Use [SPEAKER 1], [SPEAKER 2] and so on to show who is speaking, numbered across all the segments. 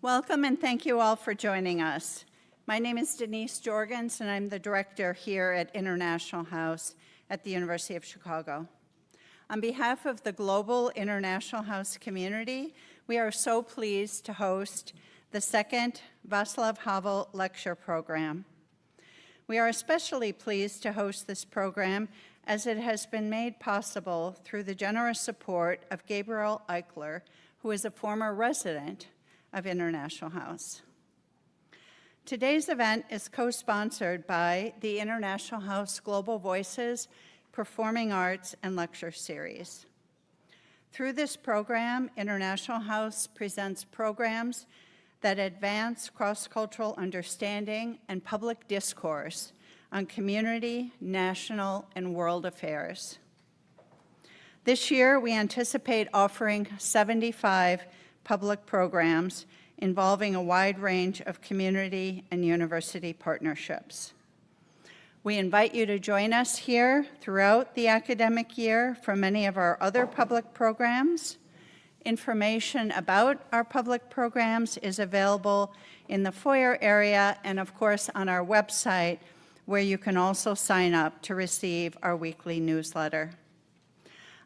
[SPEAKER 1] Welcome and thank you all for joining us. My name is Denise Jorgens and I'm the director here at International House at the University of Chicago. On behalf of the global International House community, we are so pleased to host the second Václav Havel Lecture Program. We are especially pleased to host this program as it has been made possible through the generous support of Gabriel Eichler, who is a former resident of International House. Today's event is co-sponsored by the International House Global Voices Performing Arts and Lecture Series. Through this program, International House presents programs that advance cross-cultural understanding and public discourse on community, national, and world affairs. This year, we anticipate offering 75 public programs involving a wide range of community and university partnerships. We invite you to join us here throughout the academic year for many of our other public programs. Information about our public programs is available in the foyer area and, of course, on our website, where you can also sign up to receive our weekly newsletter.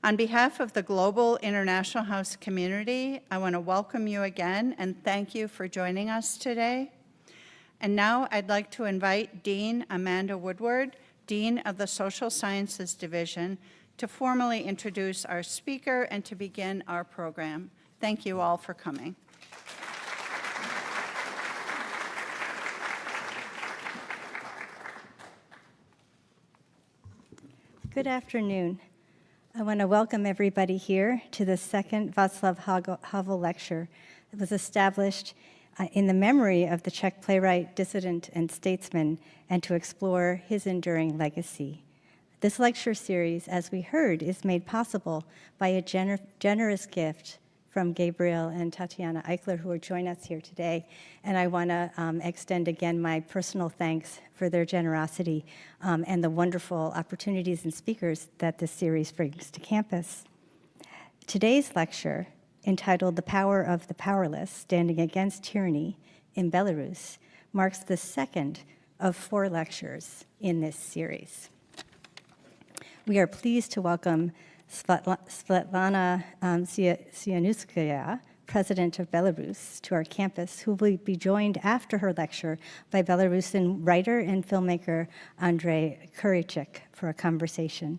[SPEAKER 1] On behalf of the global International House community, I want to welcome you again and thank you for joining us today. And now I'd like to invite Dean Amanda Woodward, Dean of the Social Sciences Division, to formally introduce our speaker and to begin our program. Thank you all for coming.
[SPEAKER 2] Good afternoon. I want to welcome everybody here to the second Václav Havel Lecture. It was established in the memory of the Czech playwright, dissident, and statesman, and to explore his enduring legacy. This lecture series, as we heard, is made possible by a generous gift from Gabriel and Tatiana Eichler, who are joining us here today. And I want to extend again my personal thanks for their generosity and the wonderful opportunities and speakers that this series brings to campus. Today's lecture, entitled The Power of the Powerless, Standing Against Tyranny in Belarus, marks the second of 4 lectures in this series. We are pleased to welcome Sviatlana Tsikhanouskaya, President of Belarus, to our campus, who will be joined after her lecture by Belarusian writer and filmmaker Andre Kureichik for a conversation.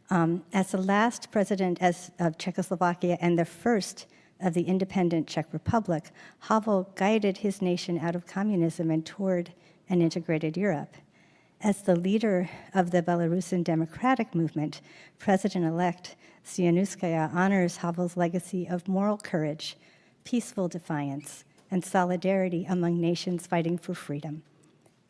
[SPEAKER 2] As the last president of Czechoslovakia and the first of the independent Czech Republic, Havel guided his nation out of communism and toward an integrated Europe. As the leader of the Belarusian democratic movement, President-elect Tsikhanouskaya honors Havel's legacy of moral courage, peaceful defiance, and solidarity among nations fighting for freedom.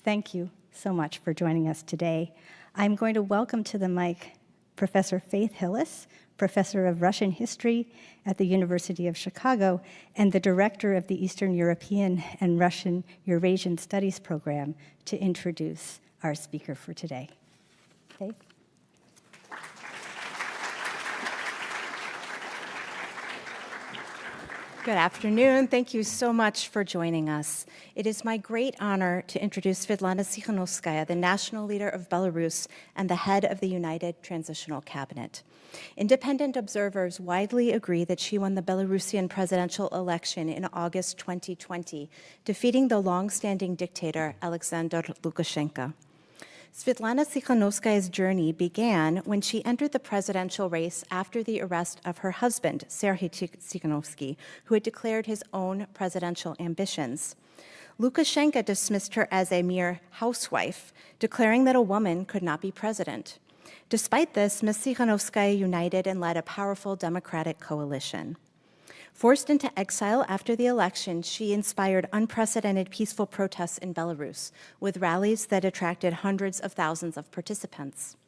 [SPEAKER 2] Thank you so much for joining us today. I'm going to welcome to the mic Professor Faith Hillis, Professor of Russian History at the University of Chicago and the Director of the Eastern European and Russian Eurasian Studies Program, to introduce our speaker for today. Faith?
[SPEAKER 3] Good afternoon. Thank you so much for joining us. It is my great honor to introduce Sviatlana Tsikhanouskaya, the national leader of Belarus and the head of the United Transitional Cabinet. Independent observers widely agree that she won the Belarusian presidential election in August 2020, defeating the long-standing dictator Alexander Lukashenko. Sviatlana Tsikhanouskaya's journey began when she entered the presidential race after the arrest of her husband, Serhiy Tsikhanovsky, who had declared his own presidential ambitions. Lukashenko dismissed her as a mere housewife, declaring that a woman could not be president. Despite this, Ms. Tsikhanouskaya united and led a powerful democratic coalition. Forced into exile after the election, she inspired unprecedented peaceful protests in Belarus, with rallies that attracted hundreds of thousands of participants.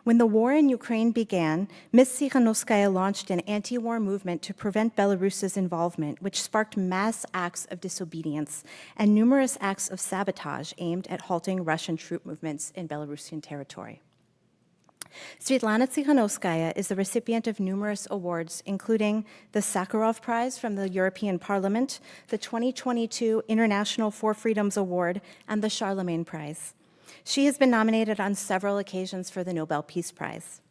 [SPEAKER 3] When the war in Ukraine began, Ms. Tsikhanouskaya launched an anti-war movement to prevent Belarus's involvement, which sparked mass acts of disobedience and numerous acts of sabotage aimed at halting Russian troop movements in Belarusian territory. Sviatlana Tsikhanouskaya is the recipient of numerous awards, including the Sakharov Prize from the European Parliament, the 2022 International For Freedoms Award, and the Charlemagne Prize. She has been nominated on several occasions for the Nobel Peace Prize.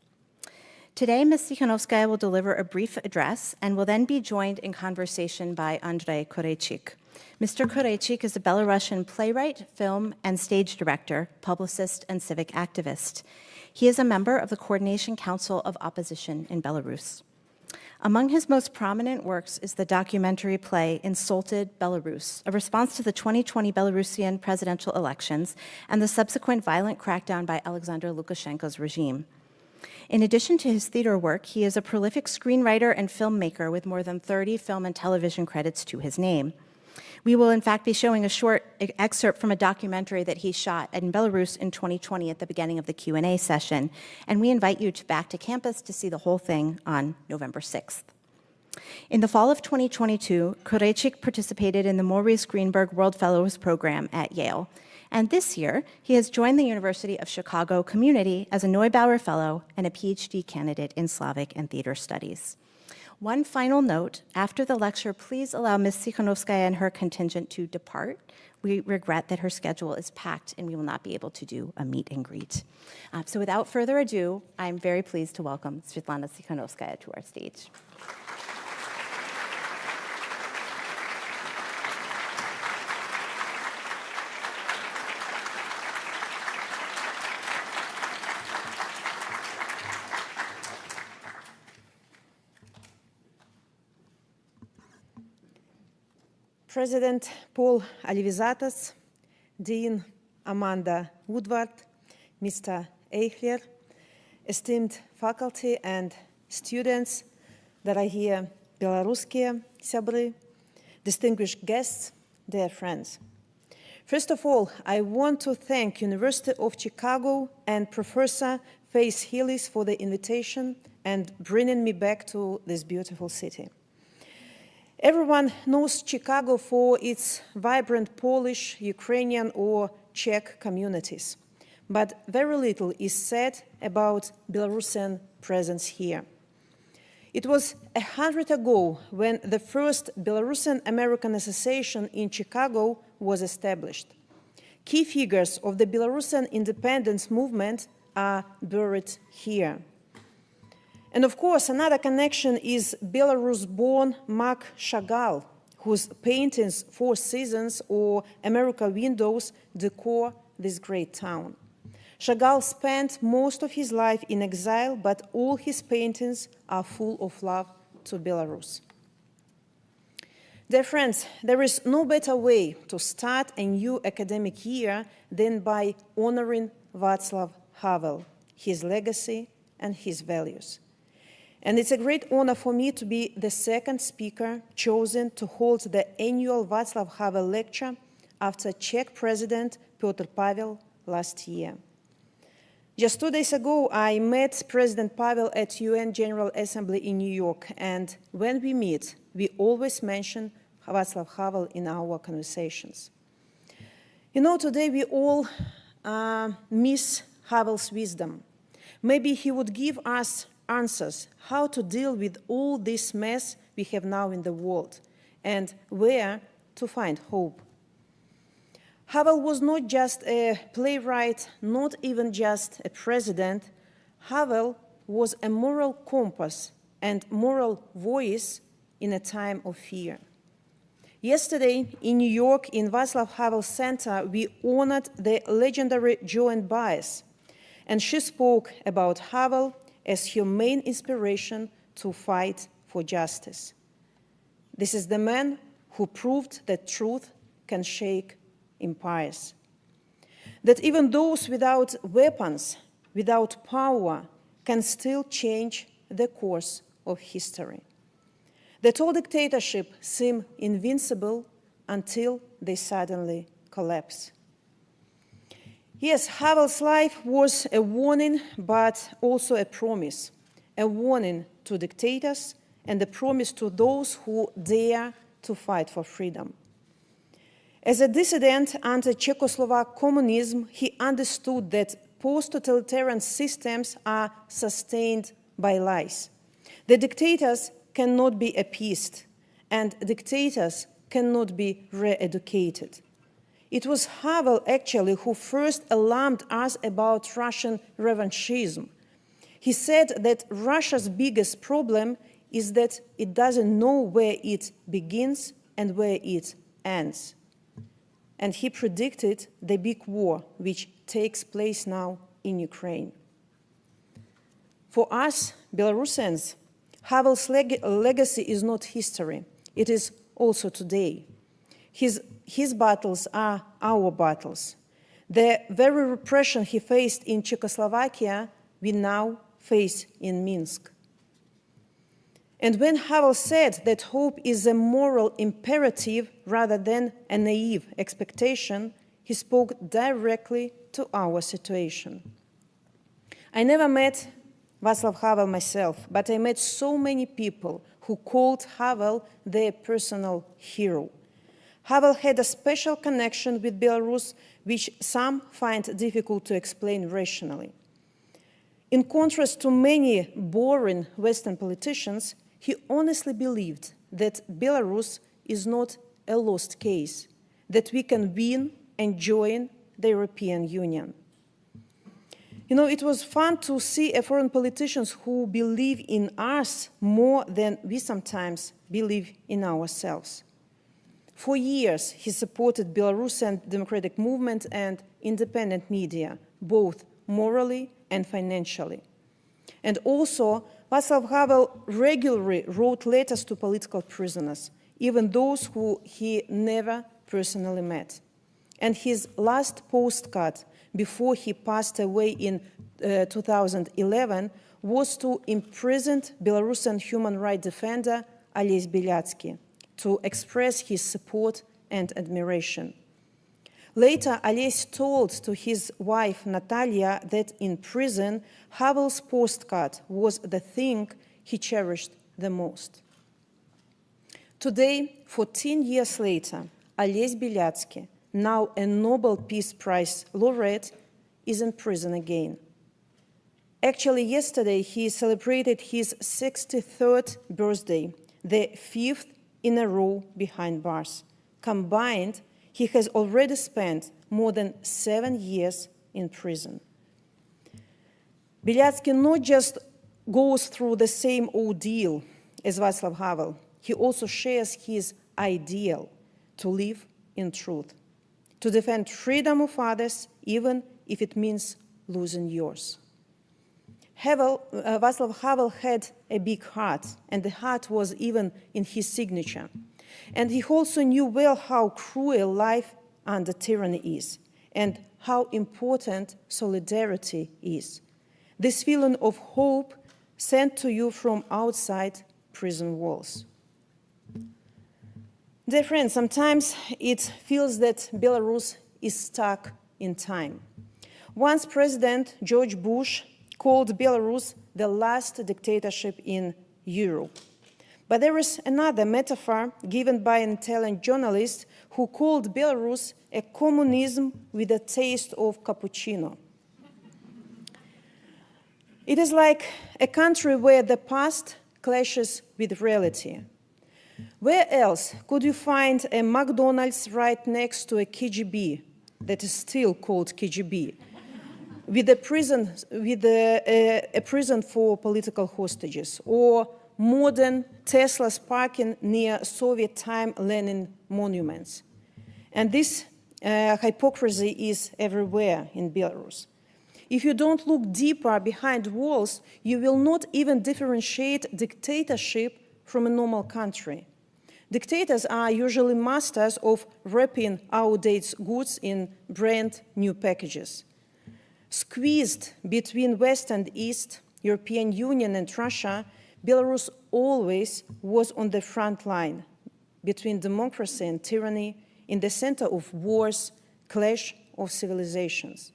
[SPEAKER 3] Today, Ms. Tsikhanouskaya will deliver a brief address and will then be joined in conversation by Andre Kureichik. Mr. Kureichik is a Belarusian playwright, film and stage director, publicist, and civic activist. He is a member of the Coordination Council of Opposition in Belarus. Among his most prominent works is the documentary play Insulted Belarus, a response to the 2020 Belarusian presidential elections and the subsequent violent crackdown by Alexander Lukashenko's regime. In addition to his theater work, he is a prolific screenwriter and filmmaker with more than 30 film and television credits to his name. We will, in fact, be showing a short excerpt from a documentary that he shot in Belarus in 2020 at the beginning of the Q&A session, and we invite you back to campus to see the whole thing on November 6th. In the fall of 2022, Kureichik participated in the Maurice Greenberg World Fellows Program at Yale, and this year, he has joined the University of Chicago community as a Neubauer Fellow and a PhD candidate in Slavic and Theater Studies. One final note, after the lecture, please allow Ms. Tsikhanouskaya and her contingent to depart. We regret that her schedule is packed and we will not be able to do a meet and greet. So without further ado, I'm very pleased to welcome Sviatlana Tsikhanouskaya to our stage.
[SPEAKER 4] President Paul Alivizatos, Dean Amanda Woodward, Mr. Eichler, esteemed faculty and students, дорогие белорусские сябры, distinguished guests, dear friends. First of all, I want to thank University of Chicago and Professor Faith Hillis for the invitation and bringing me back to this beautiful city. Everyone knows Chicago for its vibrant Polish, Ukrainian, or Czech communities, but very little is said about Belarusian presence here. It was 100 ago when the first Belarusian-American Association in Chicago was established. Key figures of the Belarusian independence movement are buried here. And of course, another connection is Belarus-born Marc Chagall, whose paintings Four Seasons or America Windows decor this great town. Chagall spent most of his life in exile, but all his paintings are full of love to Belarus. Dear friends, there is no better way to start a new academic year than by honoring Václav Havel, his legacy and his values. And it's a great honor for me to be the second speaker chosen to hold the annual Václav Havel Lecture after Czech President Petr Pavel last year. Just 2 days ago, I met President Pavel at UN General Assembly in New York, and when we meet, we always mention Václav Havel in our conversations. You know, today we all miss Havel's wisdom. Maybe he would give us answers how to deal with all this mess we have now in the world and where to find hope. Havel was not just a playwright, not even just a president. Havel was a moral compass and moral voice in a time of fear. Yesterday in New York, in Václav Havel Center, we honored the legendary Joan Baez, and she spoke about Havel as her main inspiration to fight for justice. This is the man who proved that truth can shake empires. That even those without weapons, without power, can still change the course of history. That all dictatorships seem invincible until they suddenly collapse. Yes, Havel's life was a warning, but also a promise. A warning to dictators and a promise to those who dare to fight for freedom. As a dissident under Czechoslovak communism, he understood that post-totalitarian systems are sustained by lies. The dictators cannot be appeased, and dictators cannot be re-educated. It was Havel, actually, who first alarmed us about Russian revanchism. He said that Russia's biggest problem is that it doesn't know where it begins and where it ends. And he predicted the big war which takes place now in Ukraine. For us, Belarusians, Havel's legacy is not history. It is also today. His battles are our battles. The very repression he faced in Czechoslovakia, we now face in Minsk. And when Havel said that hope is a moral imperative rather than a naive expectation, he spoke directly to our situation. I never met Václav Havel myself, but I met so many people who called Havel their personal hero. Havel had a special connection with Belarus, which some find difficult to explain rationally. In contrast to many boring Western politicians, he honestly believed that Belarus is not a lost case, that we can win and join the European Union. You know, it was fun to see foreign politicians who believe in us more than we sometimes believe in ourselves. For years, he supported Belarusian democratic movement and independent media, both morally and financially. And also, Václav Havel regularly wrote letters to political prisoners, even those who he never personally met. And his last postcard before he passed away in 2011 was to imprisoned Belarusian human rights defender Ales Belyatsky to express his support and admiration. Later, Ales told to his wife Natalia that in prison, Havel's postcard was the thing he cherished the most. Today, 14 years later, Ales Belyatsky, now a Nobel Peace Prize laureate, is in prison again. Actually, yesterday he celebrated his 63rd birthday, the 5th in a row behind bars. Combined, he has already spent more than 7 years in prison. Belyatsky not just goes through the same ordeal as Václav Havel, he also shares his ideal to live in truth, to defend freedom of others, even if it means losing yours. Václav Havel had a big heart, and the heart was even in his signature. And he also knew well how cruel life under tyranny is, and how important solidarity is. This feeling of hope sent to you from outside prison walls. Dear friends, sometimes it feels that Belarus is stuck in time. Once President George Bush called Belarus the last dictatorship in Europe. But there is another metaphor given by an Italian journalist who called Belarus a communism with a taste of cappuccino. It is like a country where the past clashes with reality. Where else could you find a McDonald's right next to a KGB that is still called KGB, with a prison for political hostages, or modern Tesla's parking near Soviet-time Lenin monuments? And this hypocrisy is everywhere in Belarus. If you don't look deeper behind walls, you will not even differentiate dictatorship from a normal country. Dictators are usually masters of wrapping outdated goods in brand new packages. Squeezed between West and East, European Union and Russia, Belarus always was on the front line between democracy and tyranny, in the center of wars, clash of civilizations.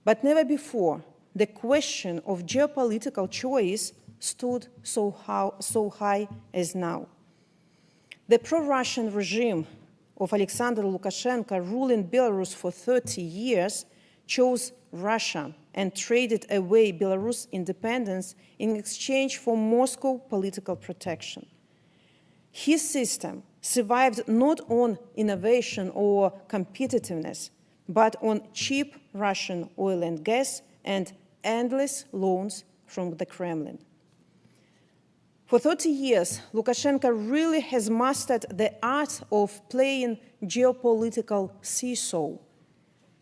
[SPEAKER 4] But never before the question of geopolitical choice stood so high as now. The pro-Russian regime of Alexander Lukashenko ruling Belarus for 30 years chose Russia and traded away Belarus independence in exchange for Moscow political protection. His system survived not on innovation or competitiveness, but on cheap Russian oil and gas and endless loans from the Kremlin. For 30 years, Lukashenko really has mastered the art of playing geopolitical seesaw.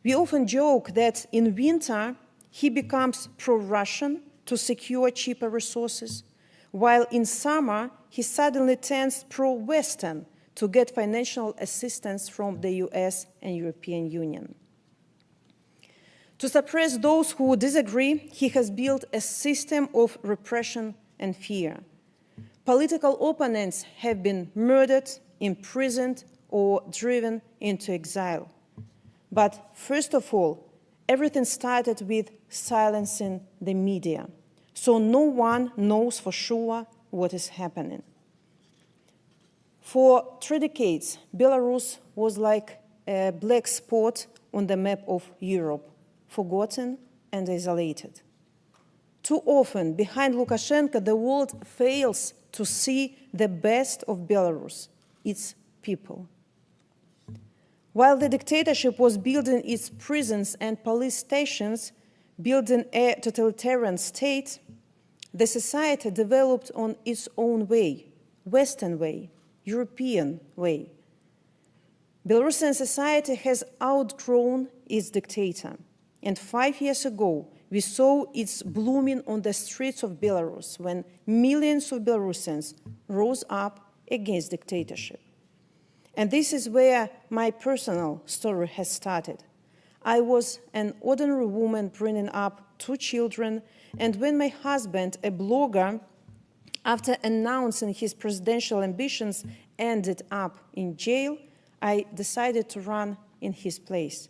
[SPEAKER 4] We often joke that in winter, he becomes pro-Russian to secure cheaper resources, while in summer, he suddenly turns pro-Western to get financial assistance from the US and European Union. To suppress those who disagree, he has built a system of repression and fear. Political opponents have been murdered, imprisoned, or driven into exile. But first of all, everything started with silencing the media, so no one knows for sure what is happening. For 3 decades, Belarus was like a black spot on the map of Europe, forgotten and isolated. Too often, behind Lukashenko, the world fails to see the best of Belarus, its people. While the dictatorship was building its prisons and police stations, building a totalitarian state, the society developed on its own way, Western way, European way. Belarusian society has outgrown its dictator, and 5 years ago, we saw its blooming on the streets of Belarus when millions of Belarusians rose up against dictatorship. And this is where my personal story has started. I was an ordinary woman bringing up 2 children, and when my husband, a blogger, after announcing his presidential ambitions, ended up in jail, I decided to run in his place.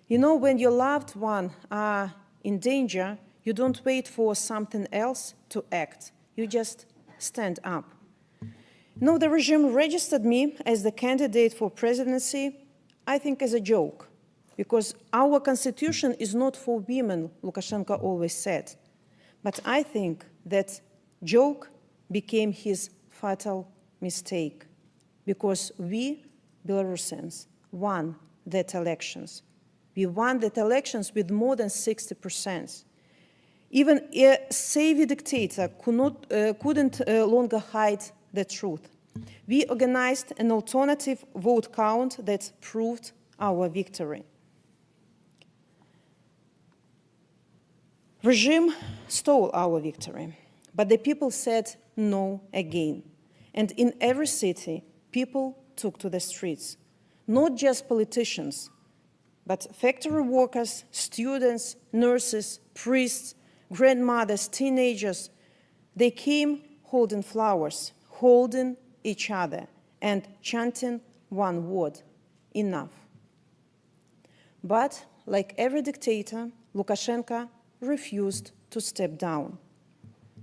[SPEAKER 4] You know, when your loved ones are in danger, you don't wait for something else to act. You just stand up. No, the regime registered me as the candidate for presidency, I think as a joke, because our constitution is not for women, Lukashenko always said. But I think that joke became his fatal mistake, because we, Belarusians, won that elections. We won that elections with more than 60%. Even a savvy dictator couldn't longer hide the truth. We organized an alternative vote count that proved our victory. Regime stole our victory, but the people said no again. And in every city, people took to the streets. Not just politicians, but factory workers, students, nurses, priests, grandmothers, teenagers. They came holding flowers, holding each other, and chanting one word: enough. But, like every dictator, Lukashenko refused to step down.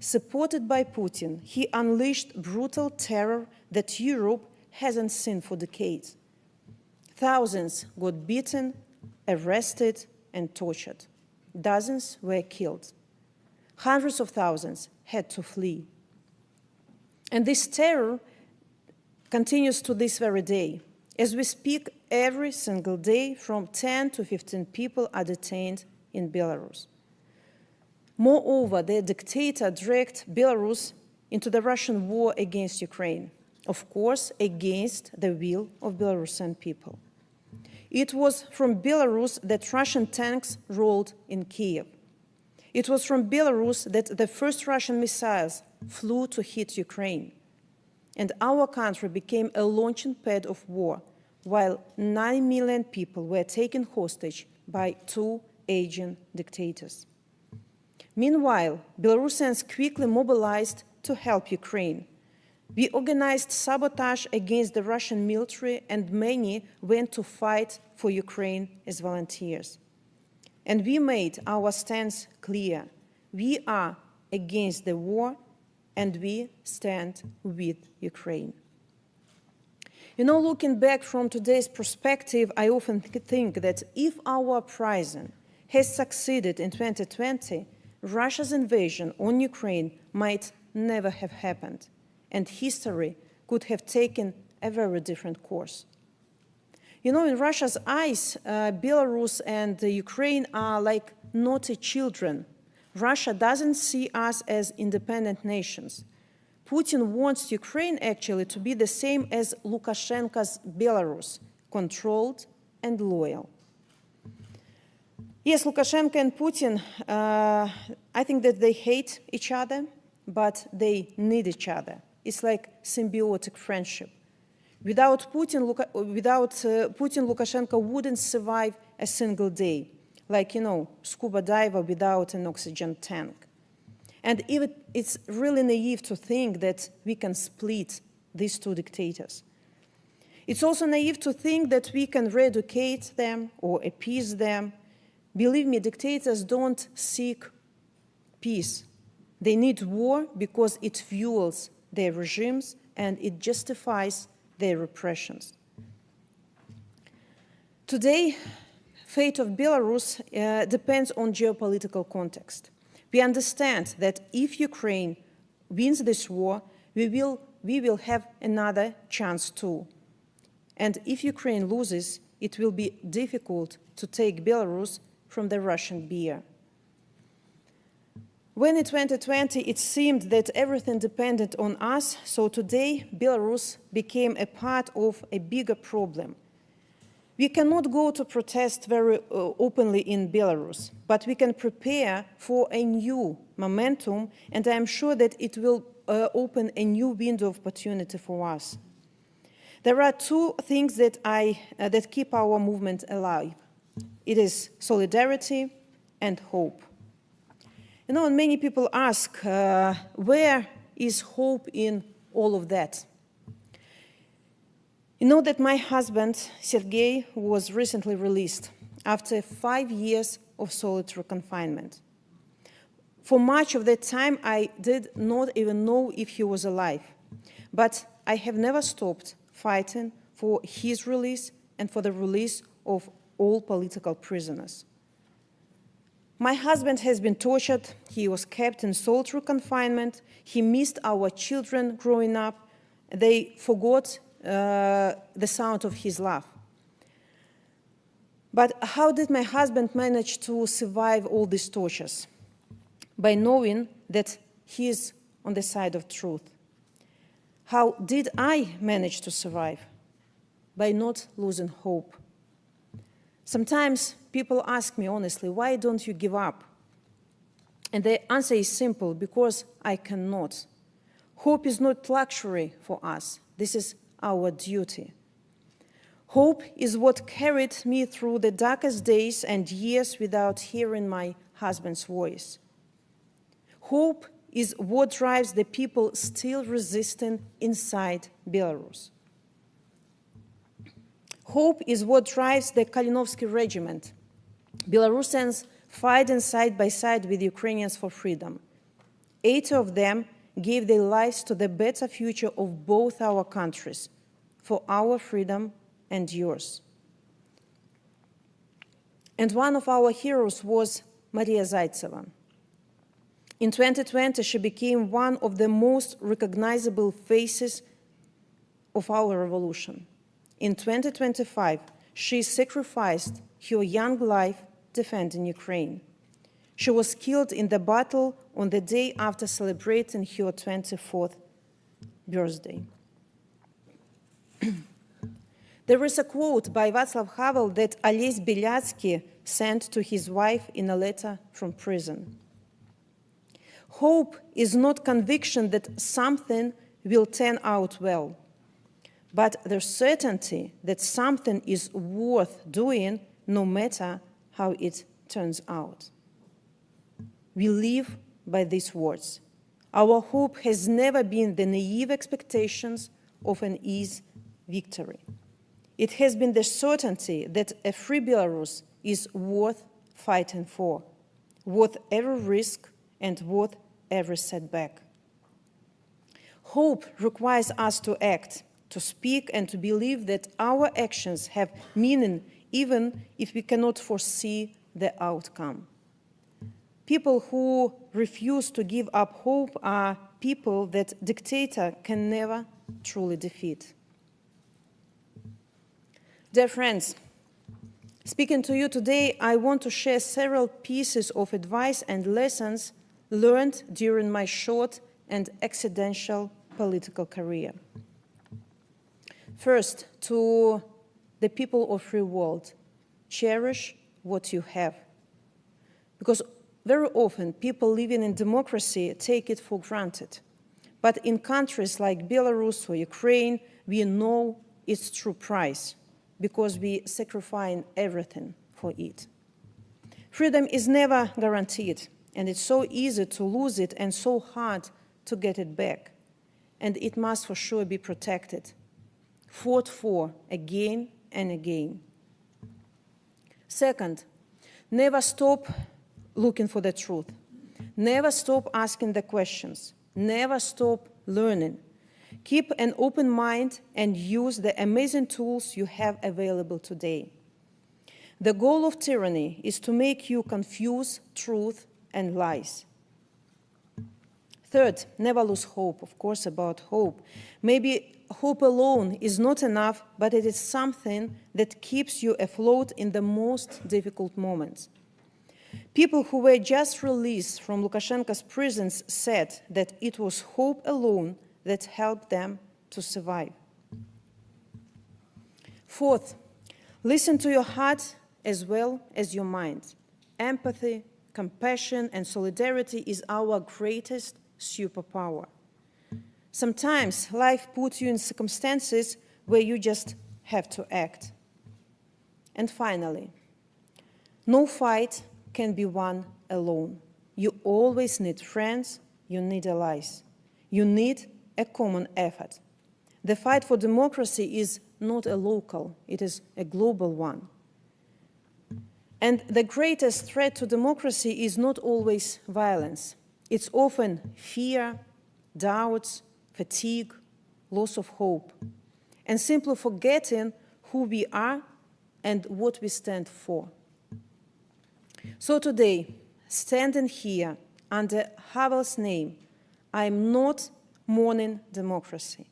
[SPEAKER 4] Supported by Putin, he unleashed brutal terror that Europe hasn't seen for decades. Thousands got beaten, arrested, and tortured. Dozens were killed. Hundreds of thousands had to flee. And this terror continues to this very day. As we speak, every single day, from 10 to 15 people are detained in Belarus. Moreover, the dictator dragged Belarus into the Russian war against Ukraine, of course, against the will of Belarusian people. It was from Belarus that Russian tanks rolled in Kiev. It was from Belarus that the first Russian missiles flew to hit Ukraine. And our country became a launching pad of war, while 9 million people were taken hostage by 2 aging dictators. Meanwhile, Belarusians quickly mobilized to help Ukraine. We organized sabotage against the Russian military, and many went to fight for Ukraine as volunteers. And we made our stance clear. We are against the war, and we stand with Ukraine. You know, looking back from today's perspective, I often think that if our uprising has succeeded in 2020, Russia's invasion on Ukraine might never have happened, and history could have taken a very different course. You know, in Russia's eyes, Belarus and Ukraine are like naughty children. Russia doesn't see us as independent nations. Putin wants Ukraine actually to be the same as Lukashenko's Belarus, controlled and loyal. Yes, Lukashenko and Putin, I think that they hate each other, but they need each other. It's like symbiotic friendship. Without Putin, Lukashenko wouldn't survive a single day, like, you know, scuba diver without an oxygen tank. And even it's really naive to think that we can split these two dictators. It's also naive to think that we can re-educate them or appease them. Believe me, dictators don't seek peace. They need war because it fuels their regimes and it justifies their repressions. Today, fate of Belarus depends on geopolitical context. We understand that if Ukraine wins this war, we will have another chance too. And if Ukraine loses, it will be difficult to take Belarus from the Russian bear. When in 2020 it seemed that everything depended on us, so today Belarus became a part of a bigger problem. We cannot go to protest very openly in Belarus, but we can prepare for a new momentum, and I am sure that it will open a new window of opportunity for us. There are two things that keep our movement alive. It is solidarity and hope. You know, and many people ask, where is hope in all of that? You know that my husband, Sergei, was recently released after 5 years of solitary confinement. For much of that time, I did not even know if he was alive. But I have never stopped fighting for his release and for the release of all political prisoners. My husband has been tortured. He was kept in solitary confinement. He missed our children growing up. They forgot the sound of his laugh. But how did my husband manage to survive all these tortures? By knowing that he is on the side of truth. How did I manage to survive? By not losing hope. Sometimes people ask me honestly, why don't you give up? And the answer is simple, because I cannot. Hope is not luxury for us. This is our duty. Hope is what carried me through the darkest days and years without hearing my husband's voice. Hope is what drives the people still resisting inside Belarus. Hope is what drives the Kalinovsky regiment. Belarusians fighting side by side with Ukrainians for freedom. 80 of them gave their lives to the better future of both our countries, for our freedom and yours. And one of our heroes was Maria Zaitseva. In 2020, she became one of the most recognizable faces of our revolution. In 2025, she sacrificed her young life defending Ukraine. She was killed in the battle on the day after celebrating her 24th birthday. There is a quote by Václav Havel that Ales Bieliacki sent to his wife in a letter from prison. Hope is not conviction that something will turn out well, but the certainty that something is worth doing no matter how it turns out. We live by these words. Our hope has never been the naive expectations of an easy victory. It has been the certainty that a free Belarus is worth fighting for, worth every risk and worth every setback. Hope requires us to act. to speak and to believe that our actions have meaning even if we cannot foresee the outcome. People who refuse to give up hope are people that dictator can never truly defeat. Dear friends, speaking to you today, I want to share several pieces of advice and lessons learned during my short and accidental political career. First, to the people of free world, cherish what you have. Because very often people living in democracy take it for granted. But in countries like Belarus or Ukraine, we know its true price because we sacrifice everything for it. Freedom is never guaranteed, and it's so easy to lose it and so hard to get it back. And it must for sure be protected, fought for again and again. Second, never stop looking for the truth. Never stop asking the questions. Never stop learning. Keep an open mind and use the amazing tools you have available today. The goal of tyranny is to make you confuse truth and lies. Third, never lose hope, of course, about hope. Maybe hope alone is not enough, but it is something that keeps you afloat in the most difficult moments. People who were just released from Lukashenko's prisons said that it was hope alone that helped them to survive. Fourth, listen to your heart as well as your mind. Empathy, compassion, and solidarity is our greatest superpower. Sometimes life puts you in circumstances where you just have to act. And finally, no fight can be won alone. You always need friends, you need allies. You need a common effort. The fight for democracy is not a local, it is a global one. And the greatest threat to democracy is not always violence. It's often fear, doubts, fatigue, loss of hope, and simply forgetting who we are and what we stand for. So today, standing here under Havel's name, I'm not mourning democracy.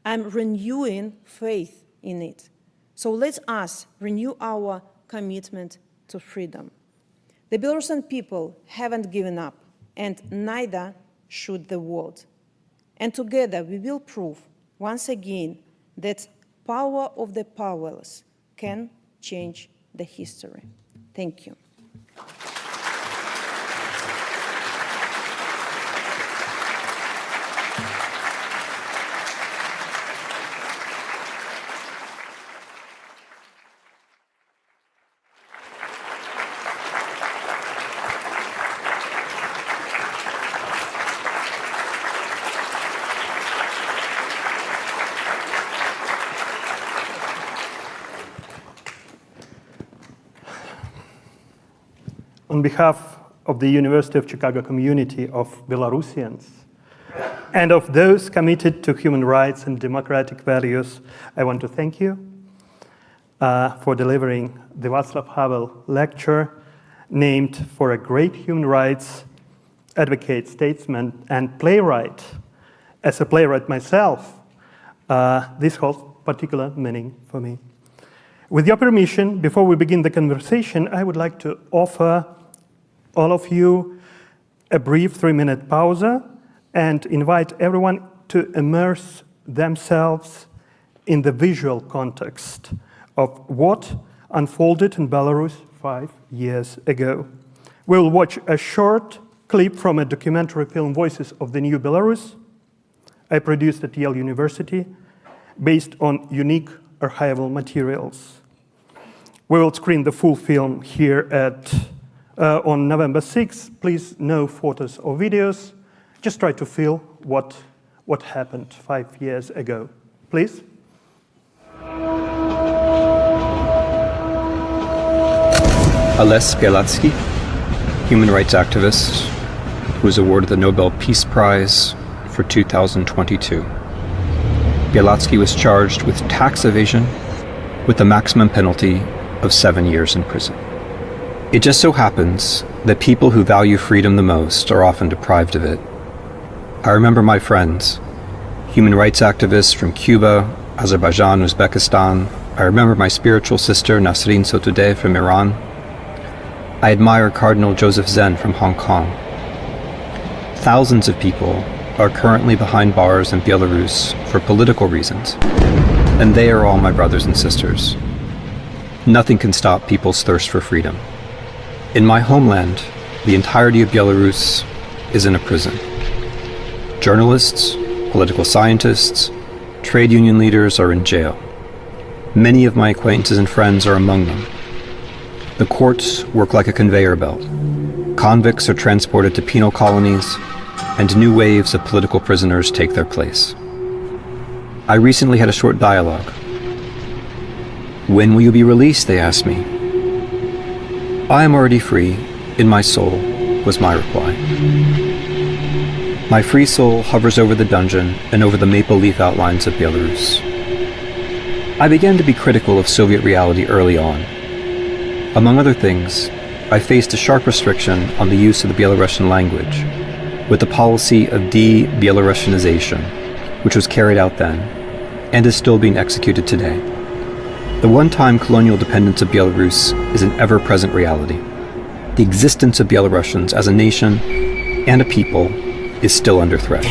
[SPEAKER 4] I'm renewing faith in it. So let us renew our commitment to freedom. The Belarusian people haven't given up, and neither should the world. And together we will prove once again that power of the powerless can change the history. Thank you.
[SPEAKER 5] On behalf of the University of Chicago community of Belarusians and of those committed to human rights and democratic values, I want to thank you for delivering the Václav Havel Lecture, named for a great human rights advocate, statesman, and playwright. As a playwright myself, this holds particular meaning for me. With your permission, before we begin the conversation, I would like to offer all of you a brief 3-minute pause and invite everyone to immerse themselves in the visual context of what unfolded in Belarus 5 years ago. We'll watch a short clip from a documentary film, Voices of the New Belarus, I produced at Yale University, based on unique archival materials. We will screen the full film here on November 6th. Please, no photos or videos. Just try to feel what happened 5 years ago. Please.
[SPEAKER 6] Ales Bielatsky, human rights activist, who was awarded the Nobel Peace Prize for 2022. Bielatsky was charged with tax evasion with the maximum penalty of 7 years in prison. It just so happens that people who value freedom the most are often deprived of it. I remember my friends, human rights activists from Cuba, Azerbaijan, Uzbekistan. I remember my spiritual sister, Nasrin Sotoudeh, from Iran. I admire Cardinal Joseph Zen from Hong Kong. Thousands of people are currently behind bars in Belarus for political reasons, and they are all my brothers and sisters. Nothing can stop people's thirst for freedom. In my homeland, the entirety of Belarus is in a prison. Journalists, political scientists, trade union leaders are in jail. Many of my acquaintances and friends are among them. The courts work like a conveyor belt. Convicts are transported to penal colonies, and new waves of political prisoners take their place. I recently had a short dialogue. "When will you be released?" they asked me. "I am already free, in my soul," was my reply. My free soul hovers over the dungeon and over the maple leaf outlines of Belarus. I began to be critical of Soviet reality early on. Among other things, I faced a sharp restriction on the use of the Belarusian language, with the policy of de-Belarusianization, which was carried out then, and is still being executed today. The one-time colonial dependence of Belarus is an ever-present reality. The existence of Belarusians as a nation and a people is still under threat.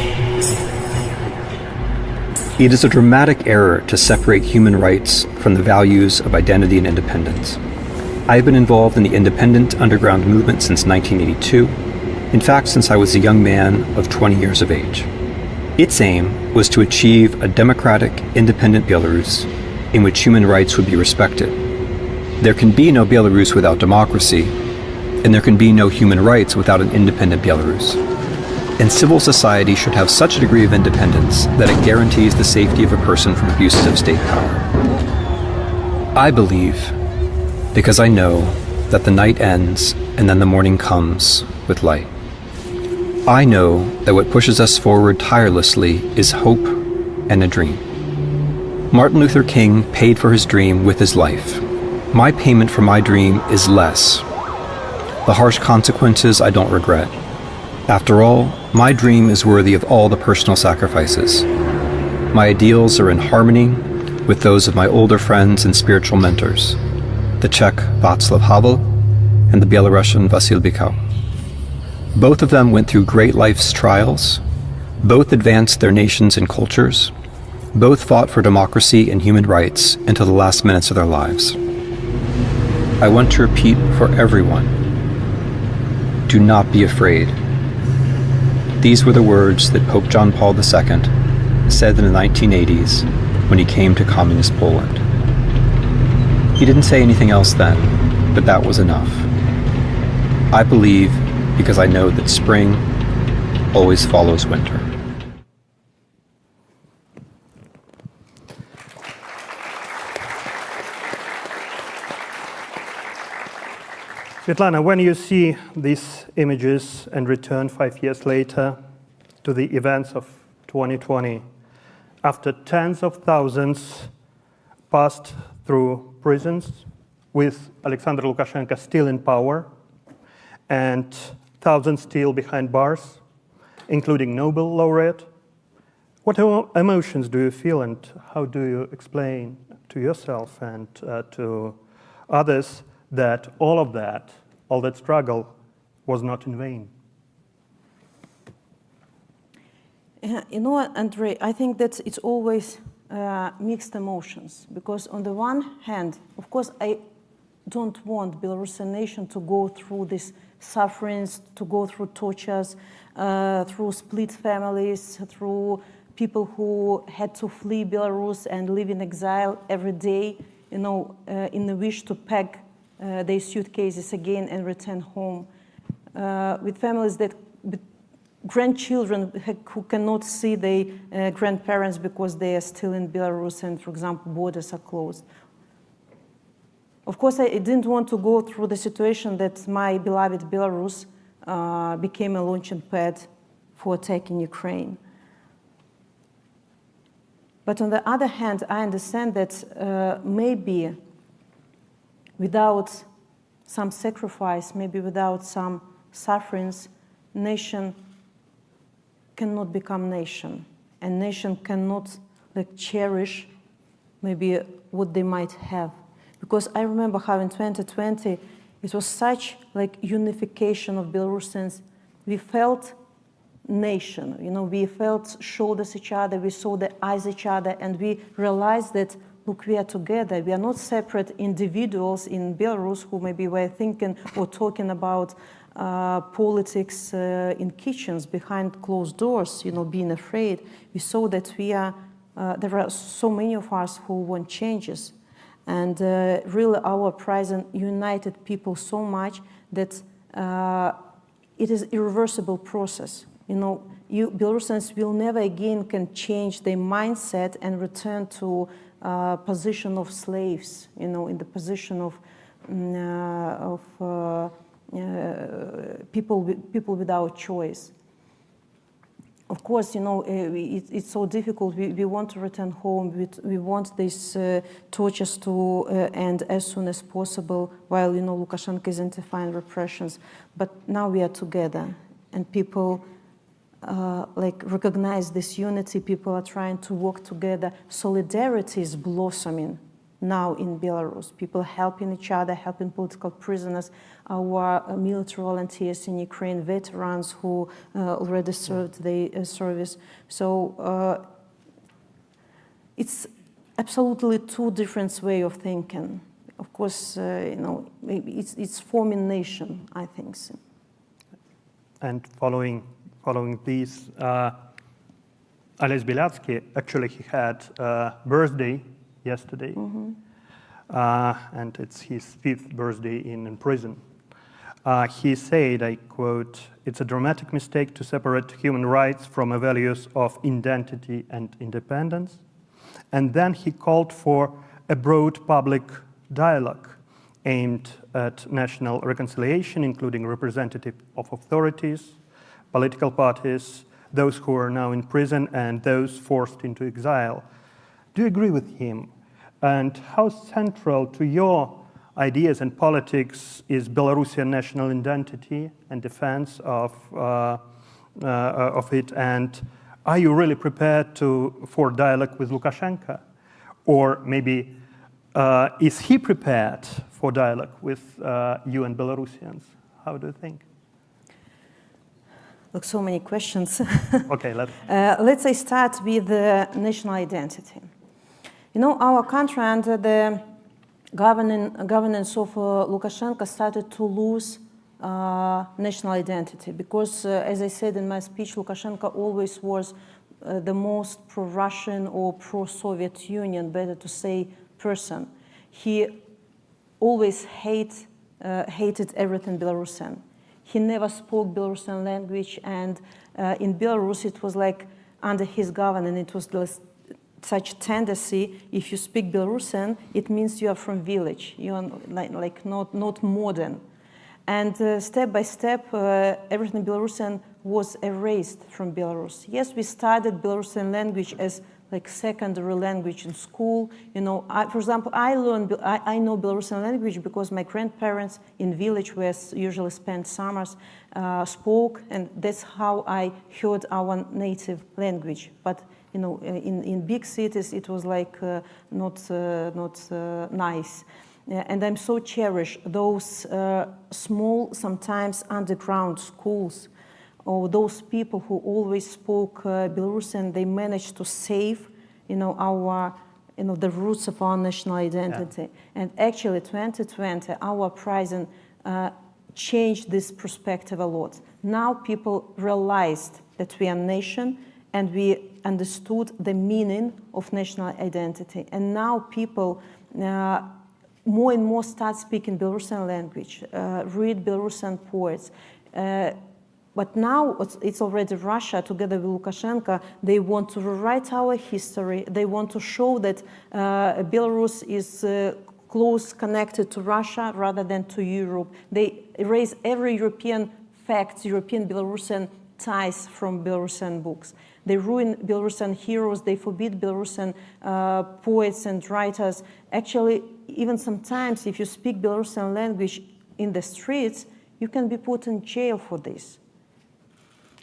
[SPEAKER 6] It is a dramatic error to separate human rights from the values of identity and independence. I have been involved in the independent underground movement since 1982, in fact since I was a young man of 20 years of age. Its aim was to achieve a democratic, independent Belarus in which human rights would be respected. There can be no Belarus without democracy, and there can be no human rights without an independent Belarus. And civil society should have such a degree of independence that it guarantees the safety of a person from abuses of state power. I believe, because I know, that the night ends and then the morning comes with light. I know that what pushes us forward tirelessly is hope and a dream. Martin Luther King paid for his dream with his life. My payment for my dream is less. The harsh consequences I don't regret. After all, my dream is worthy of all the personal sacrifices. My ideals are in harmony with those of my older friends and spiritual mentors, the Czech Václav Havel and the Belarusian Vasil Bykov. Both of them went through great life's trials. Both advanced their nations and cultures. Both fought for democracy and human rights until the last minutes of their lives. I want to repeat for everyone, do not be afraid. These were the words that Pope John Paul II said in the 1980s when he came to communist Poland. He didn't say anything else then, but that was enough. I believe because I know that spring always follows winter.
[SPEAKER 5] Sviatlana, when you see these images and return 5 years later to the events of 2020, after tens of thousands passed through prisons with Alexander Lukashenko still in power and thousands still behind bars, including Nobel laureate, what emotions do you feel and how do you explain to yourself and to others that all that struggle was not in vain?
[SPEAKER 4] You know what, Andre, I think that it's always mixed emotions, because on the one hand, of course, I don't want Belarusian nation to go through these sufferings, to go through tortures, through split families, through people who had to flee Belarus and live in exile every day, you know, in the wish to pack their suitcases again and return home, with families that, with grandchildren who cannot see their grandparents because they are still in Belarus and, for example, borders are closed. Of course, I didn't want to go through the situation that my beloved Belarus became a launching pad for attacking Ukraine. But on the other hand, I understand that maybe without some sacrifice, maybe without some sufferings, nation cannot become nation, and nation cannot cherish maybe what they might have. Because I remember how in 2020 it was such unification of Belarusians. We felt nation, we felt shoulders each other, we saw the eyes each other, and we realized that, look, we are together. We are not separate individuals in Belarus who maybe were thinking or talking about politics in kitchens behind closed doors, being afraid. We saw that there are so many of us who want changes. And really our present united people so much that it is irreversible process. Belarusians will never again can change their mindset and return to position of slaves, in the position of people without choice. Of course, it's so difficult. We want to return home. We want these tortures to end as soon as possible, while Lukashenko is intensifying repressions. But now we are together, and people recognize this unity. People are trying to work together. Solidarity is blossoming now in Belarus. People helping each other, helping political prisoners, our military volunteers in Ukraine, veterans who already served the service. So it's absolutely two different ways of thinking. Of course, maybe it's forming nation, I think. So.
[SPEAKER 5] And following these, Ales Bialiatski, actually he had a birthday yesterday, and it's his 5th birthday in prison. He said, I quote, "It's a dramatic mistake to separate human rights from the values of identity and independence." And then he called for a broad public dialogue aimed at national reconciliation, including representatives of authorities, political parties, those who are now in prison, and those forced into exile. Do you agree with him? And how central to your ideas and politics is Belarusian national identity and defense of it? And are you really prepared for dialogue with Lukashenko? Or maybe is he prepared for dialogue with you and Belarusians? How do you think?
[SPEAKER 4] Look, so many questions.
[SPEAKER 5] Okay,
[SPEAKER 4] let's say start with the national identity. Our country under the governance of Lukashenko started to lose national identity because, as I said in my speech, Lukashenko always was the most pro-Russian or pro-Soviet Union, better to say, person. He always hated everything Belarusian. He never spoke Belarusian language, and in Belarus it was like under his governance it was such tendency. If you speak Belarusian, it means you are from village. You are not modern. And step by step, everything Belarusian was erased from Belarus. Yes, we studied Belarusian language as secondary language in school. For example, I know Belarusian language because my grandparents in village where I usually spent summers spoke, and that's how I heard our native language. But in big cities, it was not nice. And I'm so cherish those small, sometimes underground schools, or those people who always spoke Belarusian. They managed to save, our, the roots of our national identity. Yeah. And actually, 2020, our present changed this perspective a lot. Now people realized that we are a nation, and we understood the meaning of national identity. And now people more and more start speaking Belarusian language, read Belarusian poets. But now it's already Russia, together with Lukashenko, they want to rewrite our history. They want to show that Belarus is close connected to Russia rather than to Europe. They erase every European fact, European Belarusian ties from Belarusian books. they ruin Belarusian heroes, they forbid Belarusian poets and writers. Actually, even sometimes if you speak Belarusian language in the streets, you can be put in jail for this.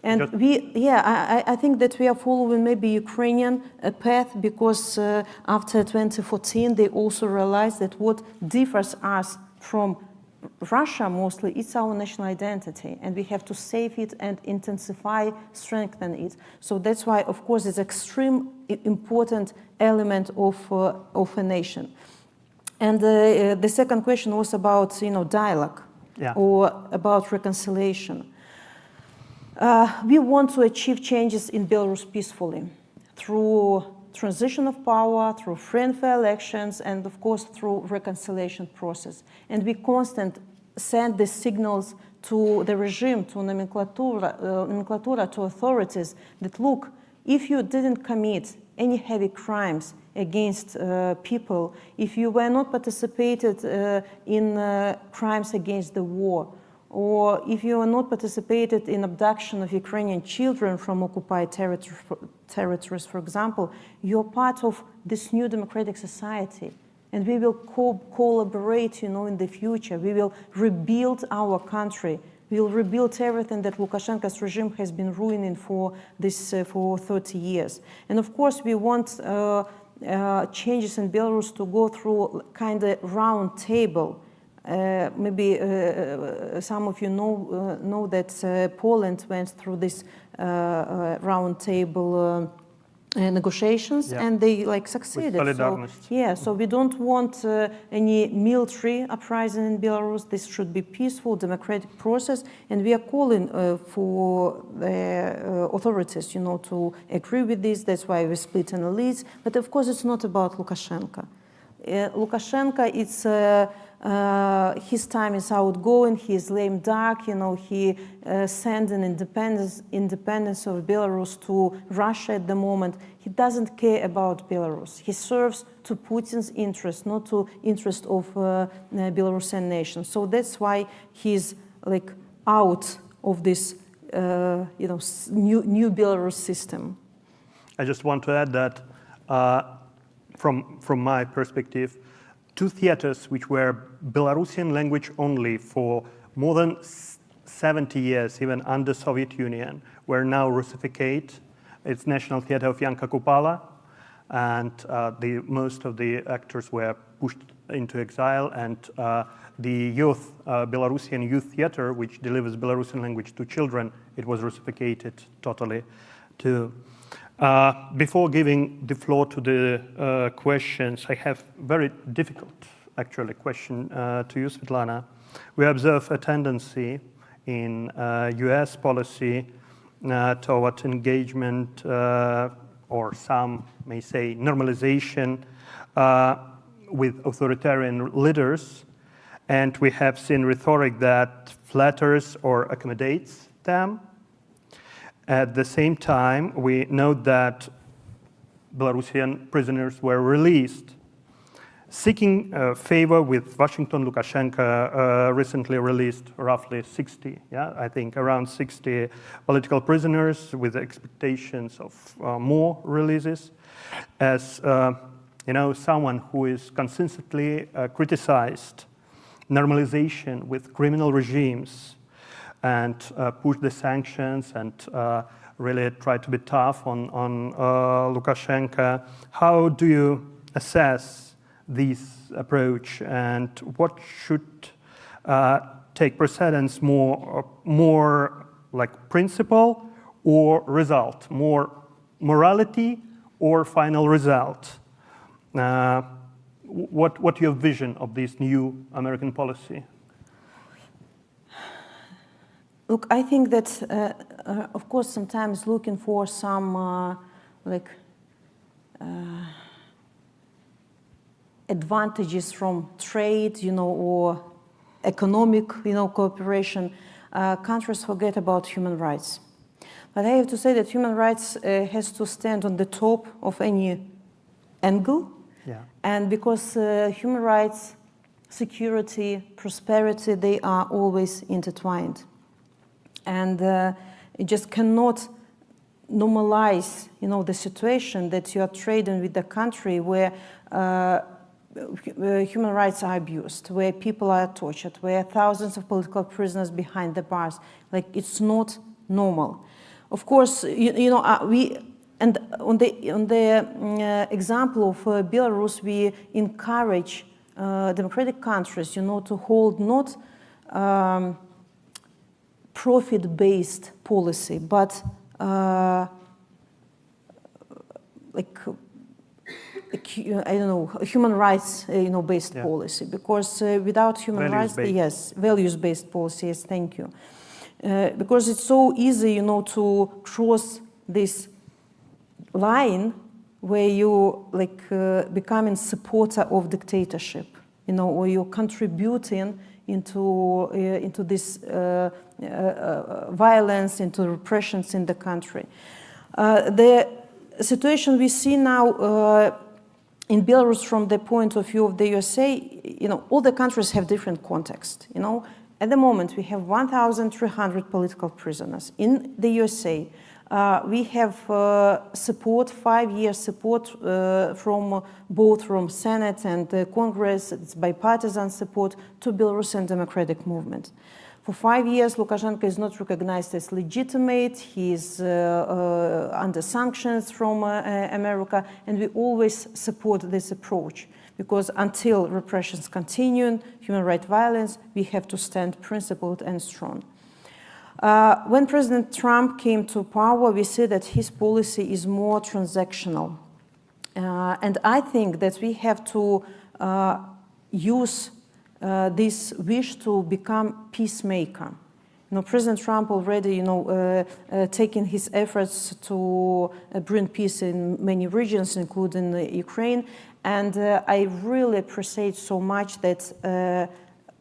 [SPEAKER 4] And I think that we are following maybe Ukrainian path because after 2014, they also realized that what differs us from Russia mostly, it's our national identity, and we have to save it and intensify, strengthen it. So that's why, of course, it's extreme important element of a nation. And the second question was about, dialogue or about reconciliation. We want to achieve changes in Belarus peacefully through transition of power, through free and fair elections, and of course through reconciliation process. And we constantly send the signals to the regime, to nomenclatura, to authorities that look, if you didn't commit any heavy crimes against people, if you were not participated in crimes against the war, or if you are not participated in abduction of Ukrainian children from occupied territories, for example, you're part of this new democratic society. And we will collaborate, in the future. We will rebuild our country. We will rebuild everything that Lukashenko's regime has been ruining for 30 years. And of course, we want changes in Belarus to go through kind of round table. Maybe some of you know that Poland went through this round table negotiations, and they succeeded. So we don't want any military uprising in Belarus. This should be peaceful, democratic process, and we are calling for the authorities, to agree with this. That's why we split an elite. But of course, it's not about Lukashenko. Lukashenko, it's his time is outgoing. He is lame duck. He sent an independence of Belarus to Russia at the moment. He doesn't care about Belarus. He serves to Putin's interest, not to interest of Belarusian nation. So that's why he's out of this new Belarus system.
[SPEAKER 5] I just want to add that from my perspective, two theaters which were Belarusian language only for more than 70 years, even under Soviet Union, were now Russificate. It's National Theater of Yanka Kupala, and most of the actors were pushed into exile, and the youth, Belarusian Youth Theater, which delivers Belarusian language to children, it was Russificated totally too. Before giving the floor to the questions, I have very difficult, actually, question to you, Sviatlana. We observe a tendency in US policy toward engagement, or some may say normalization, with authoritarian leaders. And we have seen rhetoric that flatters or accommodates them. At the same time, we note that Belarusian prisoners were released. Seeking favor with Washington, Lukashenko recently released roughly 60, I think around 60 political prisoners with expectations of more releases. As someone who is consistently criticized normalization with criminal regimes, and push the sanctions and really try to be tough on Lukashenko. How do you assess this approach, and what should take precedence, more like principle or result, more morality or final result? What's your vision of this new American policy?
[SPEAKER 4] Look, I think that, of course, sometimes looking for some advantages from trade, or economic, cooperation, countries forget about human rights. But I have to say that human rights has to stand on the top of any angle, and because human rights, security, prosperity, they are always intertwined. And it just cannot normalize, the situation that you are trading with the country where human rights are abused, where people are tortured, where thousands of political prisoners behind the bars. Like, it's not normal. Of course, and on the example of Belarus, we encourage democratic countries, to hold not profit-based policy, but human rights, based policy. Because without human rights, yes, values-based policy. Yes, thank you. Because it's so easy, to cross this line where you becoming supporter of dictatorship, or you're contributing into this violence, into repressions in the country. The situation we see now in Belarus from the point of view of the USA, all the countries have different context. At the moment we have 1,300 political prisoners. In the USA, we have support, 5-year support from both from Senate and Congress. It's bipartisan support to Belarusian democratic movement. For 5 years, Lukashenko is not recognized as legitimate. He is under sanctions from America, and we always support this approach. Because until repressions continue, human rights violence, we have to stand principled and strong. When President Trump came to power, we see that his policy is more transactional. And I think that we have to use this wish to become peacemaker. President Trump already, taking his efforts to bring peace in many regions, including Ukraine. And I really appreciate so much that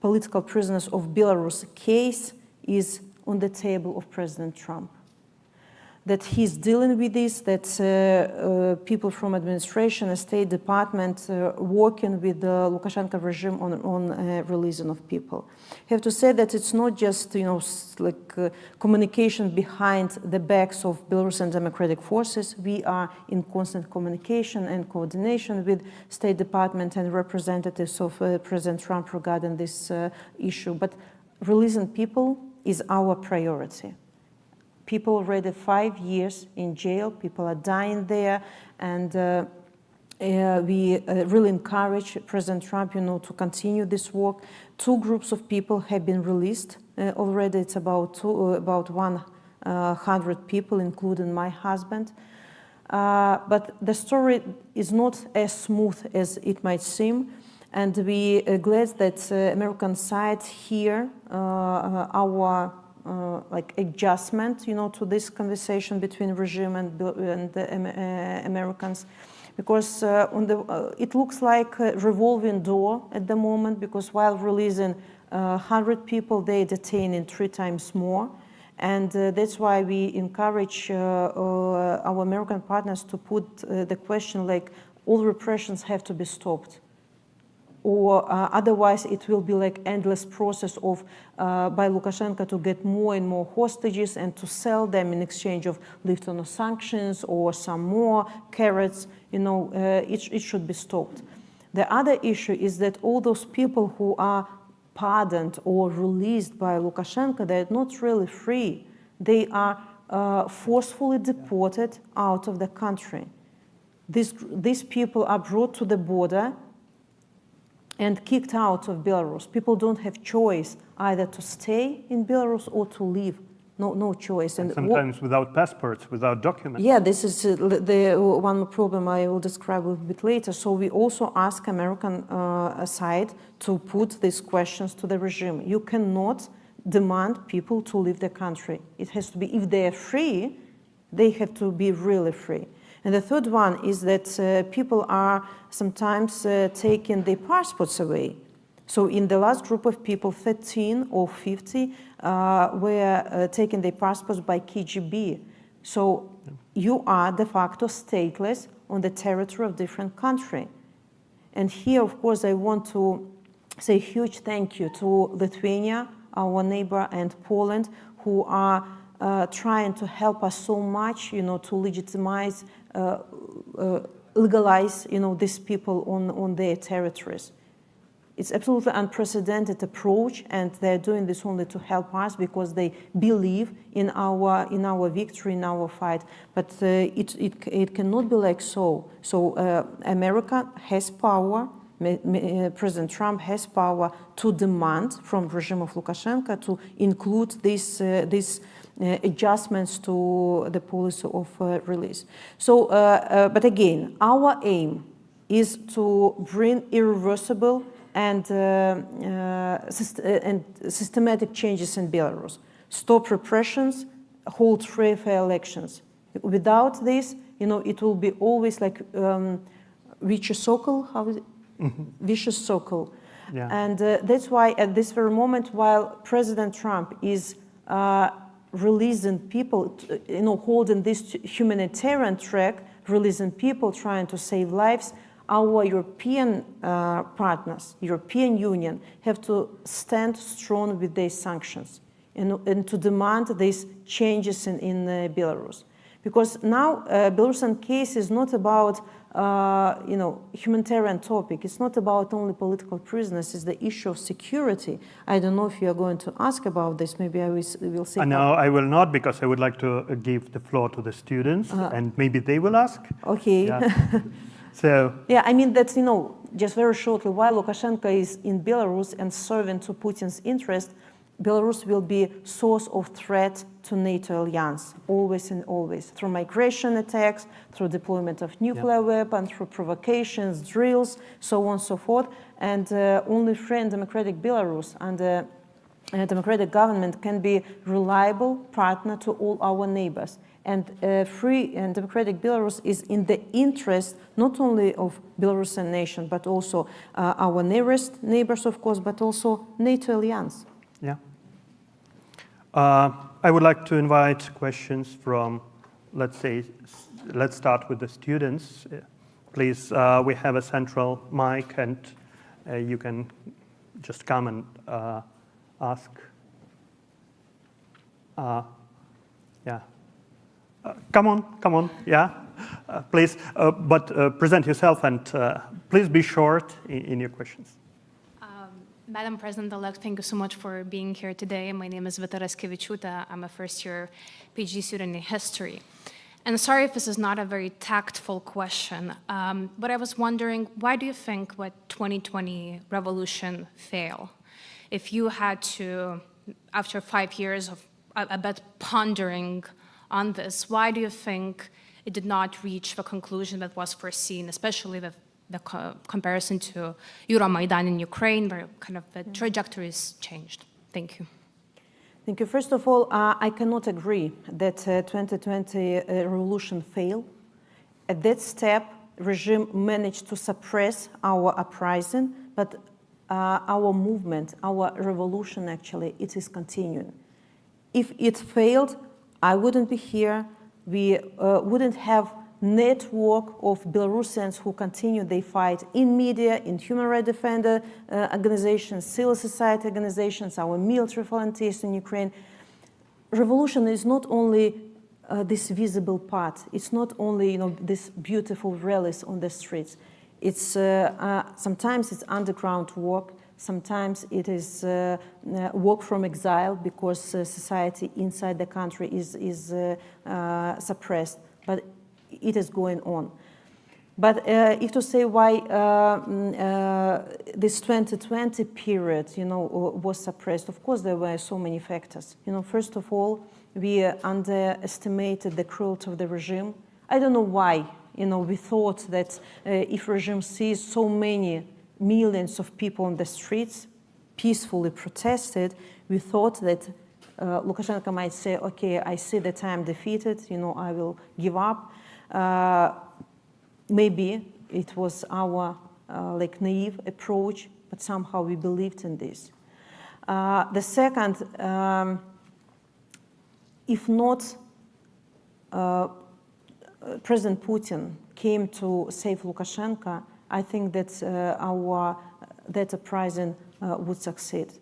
[SPEAKER 4] political prisoners of Belarus case is on the table of President Trump. That he's dealing with this, that people from administration, the State Department, working with the Lukashenko regime on releasing of people. I have to say that it's not just, communication behind the backs of Belarusian democratic forces. We are in constant communication and coordination with State Department and representatives of President Trump regarding this issue. But releasing people is our priority. People already 5 years in jail, people are dying there, and we really encourage President Trump, to continue this work. 2 groups of people have been released already. It's about 100 people, including my husband. But the story is not as smooth as it might seem, and we are glad that American side here our adjustment, to this conversation between regime and the Americans, because it looks like a revolving door at the moment. Because while releasing 100 people, they detaining 3 times more, and that's why we encourage our American partners to put the question all repressions have to be stopped. Or otherwise it will be endless process of by Lukashenko to get more and more hostages and to sell them in exchange of lifting of sanctions or some more carrots. It should be stopped. The other issue is that all those people who are pardoned or released by Lukashenko, they're not really free. They are forcefully deported out of the country. These people are brought to the border and kicked out of Belarus. People don't have choice either to stay in Belarus or to leave. No choice.
[SPEAKER 5] And sometimes without passports, without documents.
[SPEAKER 4] Yeah, this is the one problem I will describe a little bit later. So we also ask American side to put these questions to the regime. You cannot demand people to leave the country. It has to be, if they are free, they have to be really free. And the third one is that people are sometimes taking their passports away. So in the last group of people, 13 or 50 were taking their passports by KGB. So you are de facto stateless on the territory of different country. And here, of course, I want to say a huge thank you to Lithuania, our neighbor, and Poland, who are trying to help us so much, to legitimize, legalize, these people on their territories. It's absolutely unprecedented approach, and they're doing this only to help us because they believe in our victory, in our fight. But it cannot be like so. So America has power. President Trump has power to demand from the regime of Lukashenko to include these adjustments to the policy of release. So, but again, our aim is to bring irreversible and systematic changes in Belarus. Stop repressions, hold free, fair elections. Without this, it will be always like vicious circle. How is it? Mm-hmm. Vicious circle. Yeah. And that's why at this very moment, while President Trump is releasing people, holding this humanitarian track, releasing people, trying to save lives, our European partners, European Union, have to stand strong with their sanctions and to demand these changes in Belarus. Because now Belarusian case is not about humanitarian topic. It's not about only political prisoners. It's the issue of security. I don't know if you are going to ask about this. Maybe I will say.
[SPEAKER 5] No, I will not, because I would like to give the floor to the students, and maybe they will ask.
[SPEAKER 4] Okay.
[SPEAKER 5] Yeah. So.
[SPEAKER 4] Yeah, I mean that, just very shortly, while Lukashenko is in Belarus and serving to Putin's interest, Belarus will be source of threat to NATO alliance, always and always, through migration attacks, through deployment of nuclear weapons, through provocations, drills, so on and so forth. And only free and democratic Belarus and a democratic government can be reliable partner to all our neighbors. And free and democratic Belarus is in the interest not only of Belarusian nation, but also our nearest neighbors, of course, but also NATO alliance.
[SPEAKER 5] Yeah. I would like to invite questions from, let's start with the students. Please, we have a central mic, and you can just come and ask. Yeah. Come on, yeah. Please, but present yourself, and please be short in your questions.
[SPEAKER 7] Madam President-elect, thank you so much for being here today. My name is Vita Raskevičiūtė. I'm a first-year PhD student in history. And sorry if this is not a very tactful question, but I was wondering, why do you think what 2020 revolution failed? If you had to, after 5 years of a bit pondering on this, why do you think it did not reach the conclusion that was foreseen, especially the comparison to Euromaidan in Ukraine, where kind of the trajectories changed? Thank you.
[SPEAKER 4] Thank you. First of all, I cannot agree that 2020 revolution failed. At that step, regime managed to suppress our uprising, but our movement, our revolution, actually, it is continuing. If it failed, I wouldn't be here. We wouldn't have network of Belarusians who continue their fight in media, in human rights defender organizations, civil society organizations, our military volunteers in Ukraine. Revolution is not only this visible part. It's not only this beautiful rallies on the streets. It's sometimes it's underground work. Sometimes it is work from exile because society inside the country is suppressed. But it is going on. But if to say why this 2020 period, was suppressed, of course there were so many factors. First of all, we underestimated the cruelty of the regime. I don't know why. We thought that if regime sees so many millions of people on the streets, peacefully protested, we thought that Lukashenko might say, okay, I see that I am defeated, I will give up. Maybe it was our naive approach, but somehow we believed in this. The second, if not President Putin came to save Lukashenko, I think that that uprising would succeed.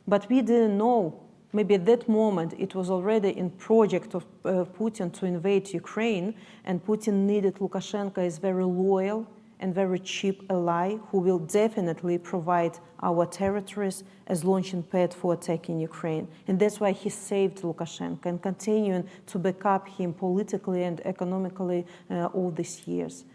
[SPEAKER 4] But we didn't know maybe at that moment it was already in project of Putin to invade Ukraine, and Putin needed Lukashenko as very loyal and very cheap ally who will definitely provide our territories as launching pad for attacking Ukraine. And that's why he saved Lukashenko and continuing to back up him politically and economically all these years.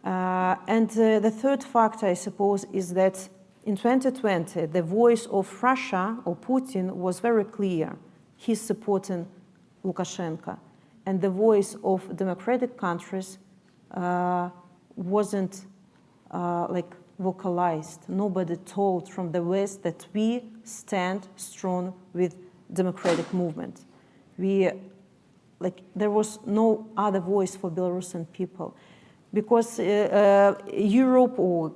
[SPEAKER 4] The third factor, I suppose, is that in 2020, the voice of Russia or Putin was very clear. He's supporting Lukashenko. And the voice of democratic countries wasn't like vocalized. Nobody told from the West that we stand strong with democratic movement. There was no other voice for Belarusian people, because Europe or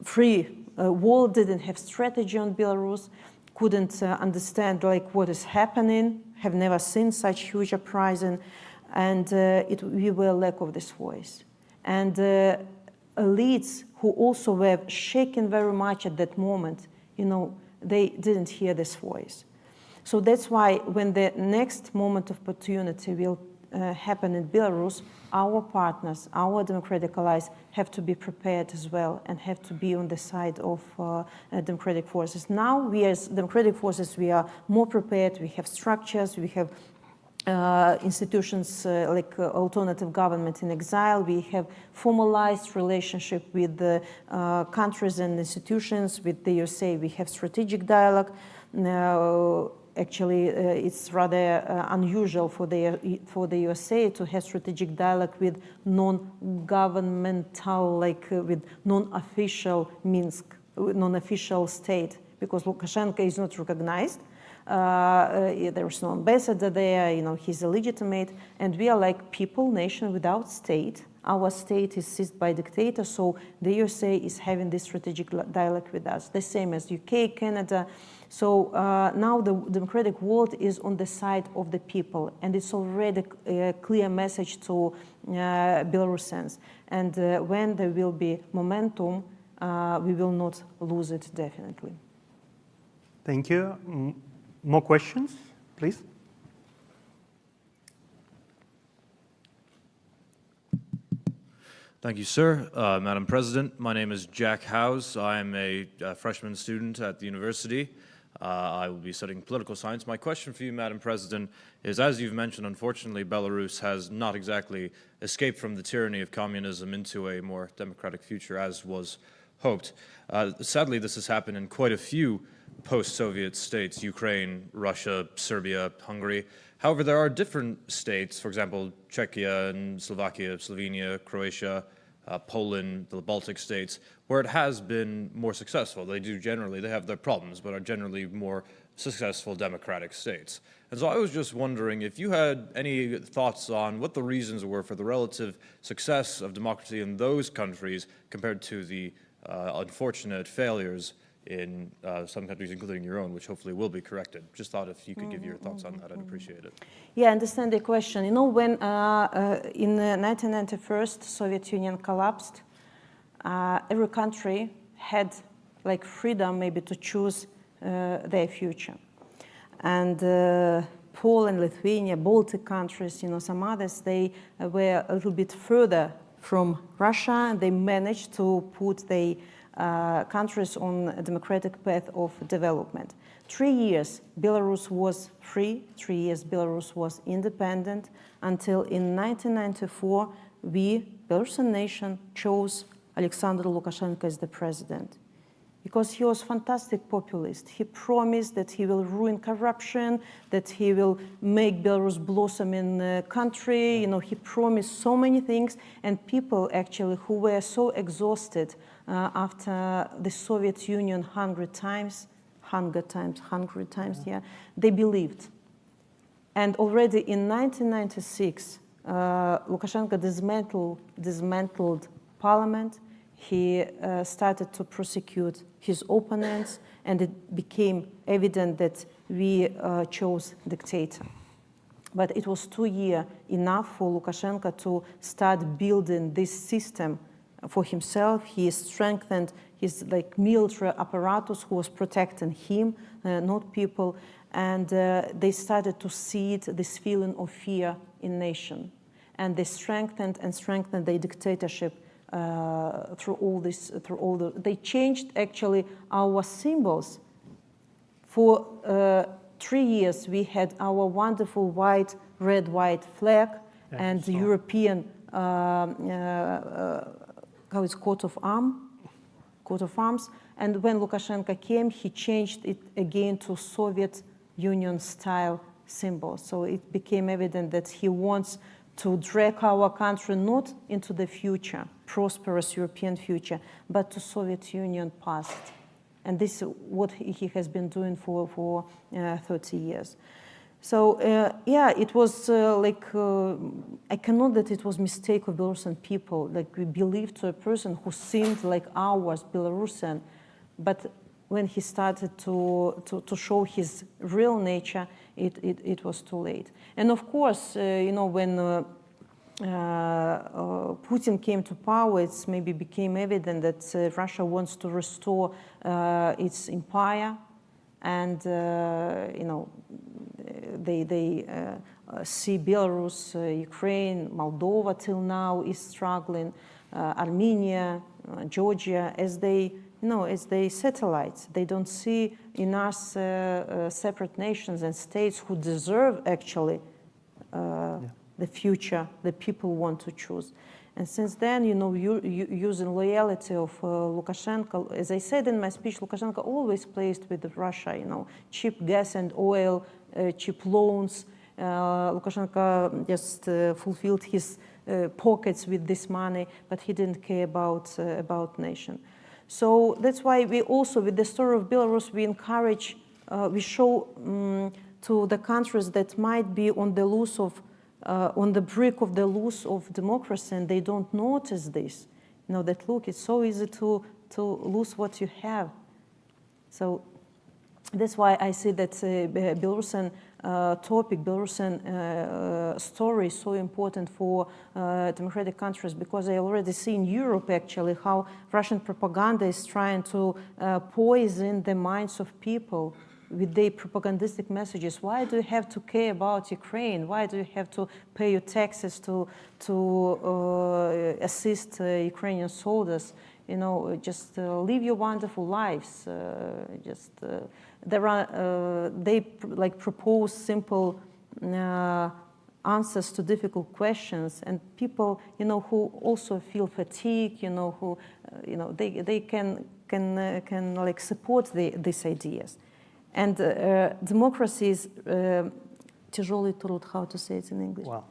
[SPEAKER 4] free world didn't have strategy on Belarus, couldn't understand what is happening, have never seen such huge uprising, and we were lack of this voice. And elites who also were shaken very much at that moment, they didn't hear this voice. So that's why when the next moment of opportunity will happen in Belarus, our partners, our democratic allies have to be prepared as well and have to be on the side of democratic forces. Now, we as democratic forces, we are more prepared, we have structures, we have institutions like alternative government in exile. We have formalized relationship with the countries and institutions. With the USA, we have strategic dialogue. Actually, it's rather unusual for the USA to have strategic dialogue with non-governmental, with non-official Minsk, non-official state, because Lukashenko is not recognized. There is no ambassador there, he's illegitimate, and we are like people, nation without state. Our state is seized by dictator, so the USA is having this strategic dialogue with us, the same as UK, Canada. So now the democratic world is on the side of the people, and it's already a clear message to Belarusians. And when there will be momentum, we will not lose it, definitely.
[SPEAKER 5] Thank you. More questions, please?
[SPEAKER 8] Thank you, sir. Madam President, my name is Jack Howes. I am a freshman student at the university. I will be studying political science. My question for you, Madam President, is, as you've mentioned, unfortunately, Belarus has not exactly escaped from the tyranny of communism into a more democratic future, as was hoped. Sadly, this has happened in quite a few post-Soviet states: Ukraine, Russia, Serbia, Hungary. However, there are different states, for example, Czechia and Slovakia, Slovenia, Croatia, Poland, the Baltic states, where it has been more successful. They have their problems, but are generally more successful democratic states. And so I was just wondering if you had any thoughts on what the reasons were for the relative success of democracy in those countries compared to the unfortunate failures in some countries, including your own, which hopefully will be corrected. Just thought if you could give your thoughts on that, I'd appreciate it.
[SPEAKER 4] Yeah, I understand the question. When in 1991, Soviet Union collapsed, every country had freedom maybe to choose their future. And Poland, Lithuania, Baltic countries, some others, they were a little bit further from Russia, and they managed to put the countries on a democratic path of development. 3 years Belarus was free, 3 years Belarus was independent, until in 1994 we, Belarusian nation, chose Alexander Lukashenko as the president. Because he was a fantastic populist. He promised that he will ruin corruption, that he will make Belarus blossom in the country. He promised so many things, and people actually who were so exhausted after the Soviet Union hungry times, they believed. And already in 1996, Lukashenko dismantled parliament. He started to prosecute his opponents, and it became evident that we chose dictator. But it was 2 years enough for Lukashenko to start building this system for himself. He strengthened his military apparatus who was protecting him, not people. And they started to seed this feeling of fear in nation. And they strengthened their dictatorship they changed actually our symbols. For 3 years, we had our wonderful red, white flag and the European coat of arms. And when Lukashenko came, he changed it again to Soviet Union style symbols. So it became evident that he wants to drag our country not into the future, prosperous European future, but to Soviet Union past. And this is what he has been doing for 30 years. So yeah, it was I cannot that it was mistake of Belarusian people. Like we believed to a person who seemed like ours, Belarusian, but when he started to show his real nature, it was too late. And of course, when Putin came to power, it maybe became evident that Russia wants to restore its empire, and they see Belarus, Ukraine, Moldova till now is struggling, Armenia, Georgia as they satellites. They don't see in us separate nations and states who deserve actually the future the people want to choose. And since then, using loyalty of Lukashenko, as I said in my speech, Lukashenko always played with Russia, cheap gas and oil, cheap loans. Lukashenko just fulfilled his pockets with this money, but he didn't care about nation. So that's why we also, with the story of Belarus, we encourage, we show to the countries that might be on the loose of, on the brink of the loose of democracy, and they don't notice this. That look, it's so easy to lose what you have. So that's why I see that Belarusian topic, Belarusian story is so important for democratic countries, because I already see in Europe actually how Russian propaganda is trying to poison the minds of people with their propagandistic messages. Why do you have to care about Ukraine? Why do you have to pay your taxes to assist Ukrainian soldiers? Just live your wonderful lives. They propose simple answers to difficult questions, and people, who also feel fatigue, who, they can support these ideas. And democracy is тяжелый труд. How to say it in English?
[SPEAKER 5] Well,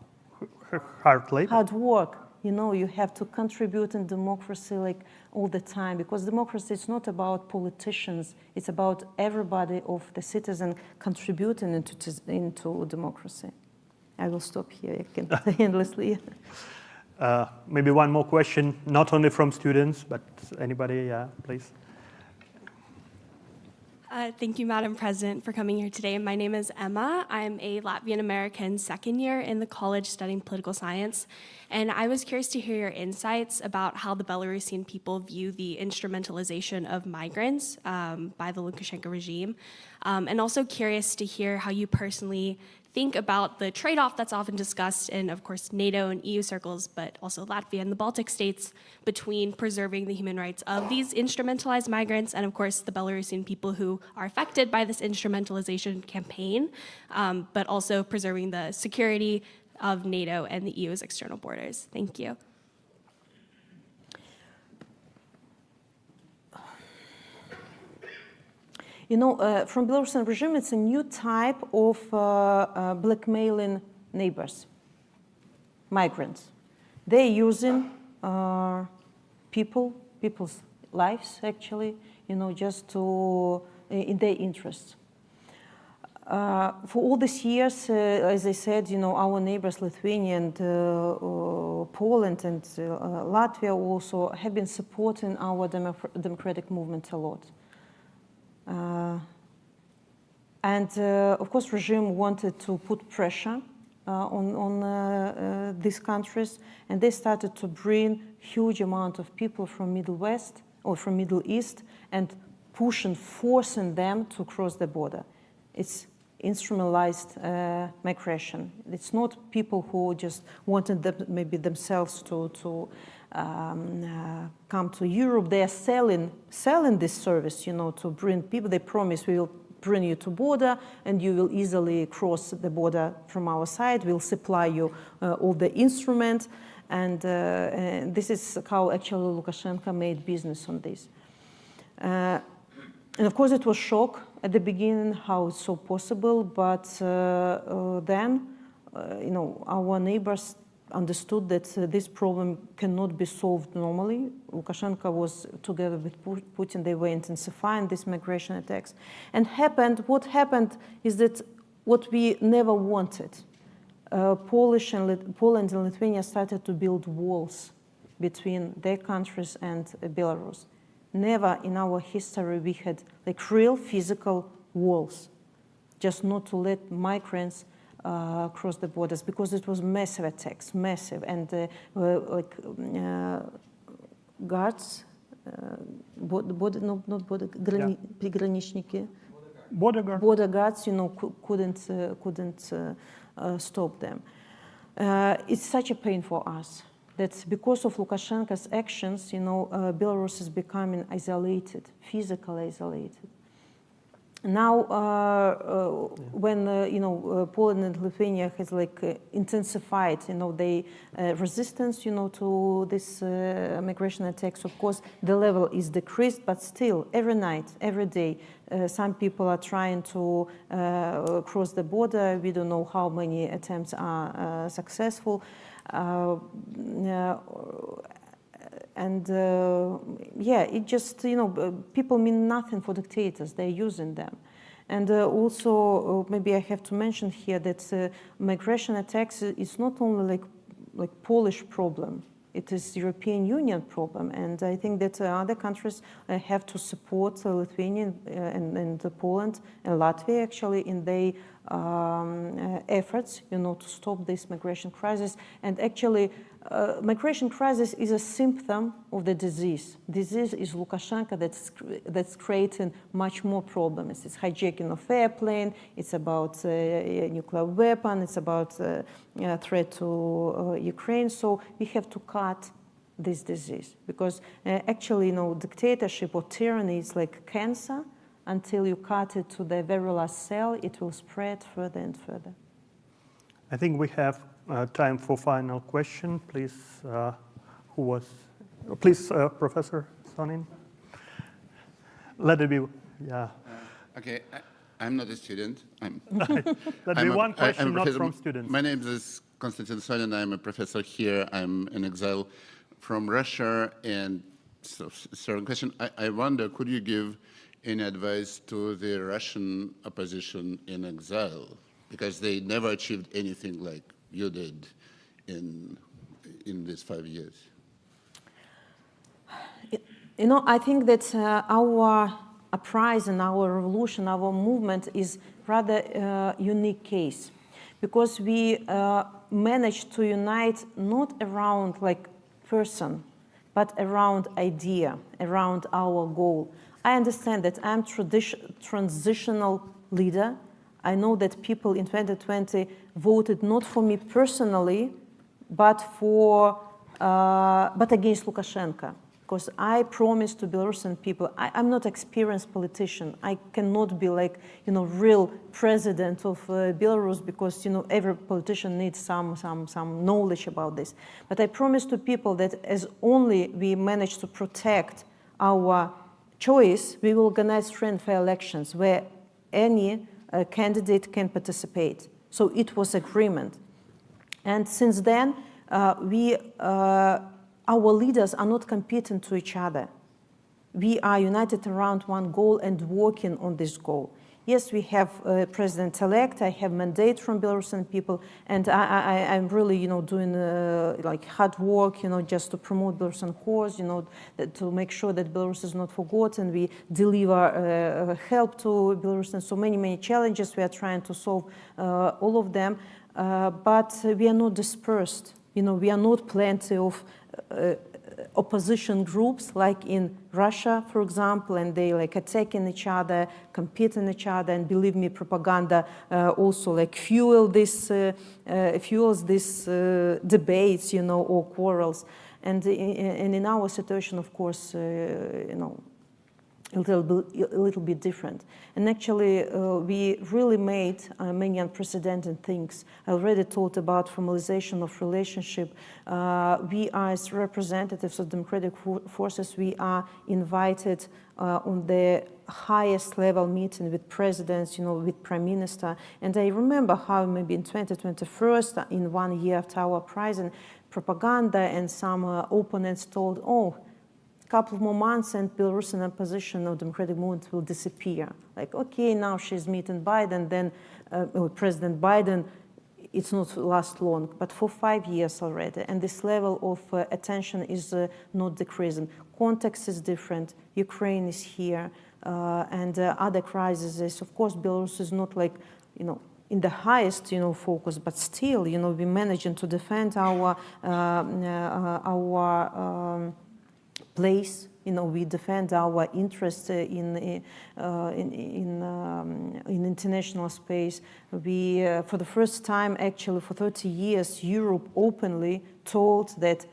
[SPEAKER 5] hard labor.
[SPEAKER 4] Hard work. You have to contribute in democracy all the time, because democracy is not about politicians. It's about everybody of the citizen contributing into democracy. I will stop here. I can say endlessly.
[SPEAKER 5] Maybe one more question, not only from students, but anybody, please.
[SPEAKER 9] Thank you, Madam President, for coming here today. My name is Emma. I'm a Latvian-American second year in the college studying political science. And I was curious to hear your insights about how the Belarusian people view the instrumentalization of migrants by the Lukashenko regime. And also curious to hear how you personally think about the trade-off that's often discussed in, of course, NATO and EU circles, but also Latvia and the Baltic states, between preserving the human rights of these instrumentalized migrants and, of course, the Belarusian people who are affected by this instrumentalization campaign, but also preserving the security of NATO and the EU's external borders. Thank you.
[SPEAKER 4] From Belarusian regime, it's a new type of blackmailing neighbors, migrants. They're using people's lives, actually, just in their interests. For all these years, as I said, our neighbors, Lithuania and Poland and Latvia also have been supporting our democratic movement a lot. Of course, regime wanted to put pressure on these countries, and they started to bring huge amount of people from Middle West or from Middle East and forcing them to cross the border. It's instrumentalized migration. It's not people who just wanted them, maybe themselves to come to Europe. They are selling this service, you know, to bring people. They promise we will bring you to border and you will easily cross the border from our side. We'll supply you all the instruments. And this is how actually Lukashenko made business on this. And of course, it was shock at the beginning how it's so possible, but then, you know, our neighbors understood that this problem cannot be solved normally. Lukashenko was together with Putin, they were intensifying these migration attacks. And what happened is that what we never wanted, Poland and Lithuania started to build walls between their countries and Belarus. Never in our history we had like real physical walls, just not to let migrants cross the borders, because it was massive attacks, massive, and guards, border guards, you know, couldn't stop them. It's such a pain for us that because of Lukashenko's actions, you know, Belarus is becoming isolated, physically isolated. Now, when you know, Poland and Lithuania has like intensified, you know, the resistance, you know, to this migration attacks. Of course, the level is decreased, but still, every night, every day, some people are trying to cross the border. We don't know how many attempts are successful. And yeah, it just, you know, people mean nothing for dictators. They're using them. And also, maybe I have to mention here that migration attacks is not only like Polish problem. It is European Union problem. And I think that other countries have to support Lithuania and Poland and Latvia actually in their efforts, you know, to stop this migration crisis. And actually, migration crisis is a symptom of the disease. Disease is Lukashenko that's creating much more problems. It's hijacking of airplane, it's about a nuclear weapon, it's about threat to Ukraine. So we have to cut this disease because actually, you know, dictatorship or tyranny is like cancer. Until you cut it to the very last cell, it will spread further and further.
[SPEAKER 5] I think we have time for final question. Please, please, Professor Sonin. Let it be, yeah.
[SPEAKER 10] Okay, I'm not a student.
[SPEAKER 5] That'd be one question, not from students.
[SPEAKER 10] My name is Konstantin Sonin. I'm a professor here. I'm in exile from Russia. And so, certain question, I wonder, could you give any advice to the Russian opposition in exile? Because they never achieved anything like you did in these 5 years.
[SPEAKER 4] You know, I think that our uprising, our revolution, our movement is rather a unique case because we managed to unite not around like person, but around idea, around our goal. I understand that I'm transitional leader. I know that people in 2020 voted not for me personally, but against Lukashenko. Because I promised to Belarusian people, I'm not an experienced politician. I cannot be like, you know, real president of Belarus because, you know, every politician needs some knowledge about this. But I promised to people that as only we manage to protect our choice, we will organize free and fair elections where any candidate can participate. So it was agreement. And since then, our leaders are not competing to each other. We are united around one goal and working on this goal. Yes, we have a president-elect. I have mandate from Belarusian people, and I'm really, you know, doing like hard work, you know, just to promote Belarusian cause, you know, to make sure that Belarus is not forgotten. We deliver help to Belarusians. So many challenges we are trying to solve, all of them, but we are not dispersed. You know, we are not plenty of opposition groups like in Russia, for example, and they like attacking each other, competing each other, and believe me, propaganda also like fuels these debates, you know, or quarrels. And in our situation, of course, you know, a little bit different. And actually, we really made many unprecedented things. I already talked about formalization of relationship. We are, as representatives of democratic forces, we are invited on the highest level meeting with presidents, you know, with prime minister. And I remember how maybe in 2021, in 1 year after our uprising, propaganda and some opponents told, oh, couple of more months and Belarusian opposition or democratic movement will disappear. Like, okay, now she's meeting Biden, then President Biden, it's not last long, but for 5 years already. And this level of attention is not decreasing. Context is different. Ukraine is here, and other crises. Of course, Belarus is not like, you know, in the highest, you know, focus, but still, you know, we're managing to defend our place. You know, we defend our interests in international space. We, for the first time, actually, for 30 years, Europe openly told that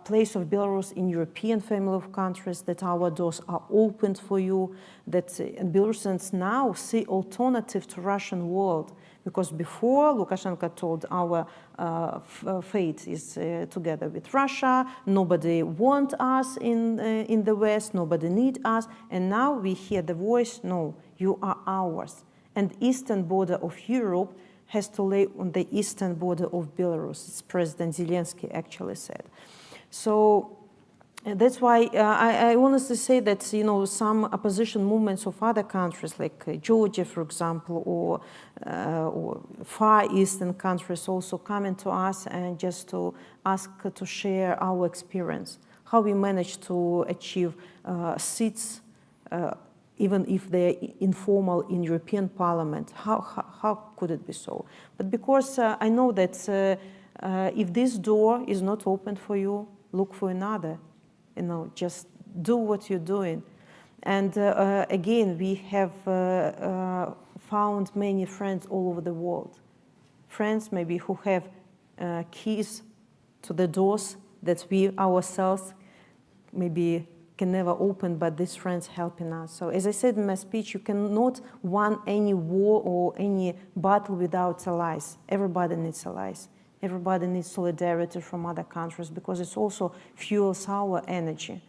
[SPEAKER 4] place of Belarus in European family of countries, that our doors are opened for you, that and Belarusians now see alternative to Russian world. Because before, Lukashenko told our fate is together with Russia, nobody wants us in the West, nobody needs us, and now we hear the voice, no, you are ours. And eastern border of Europe has to lay on the eastern border of Belarus, as President Zelensky actually said. So that's why I honestly say that, you know, some opposition movements of other countries, like Georgia, for example, or Far Eastern countries also coming to us and just to ask to share our experience, how we managed to achieve seats, even if they're informal in European Parliament. How could it be so? But because I know that if this door is not open for you, look for another. You know, just do what you're doing. And again, we have found many friends all over the world. Friends maybe who have keys to the doors that we ourselves maybe can never open, but these friends helping us. So as I said in my speech, you cannot win any war or any battle without allies. Everybody needs allies. Everybody needs solidarity from other countries because it also fuels our energy.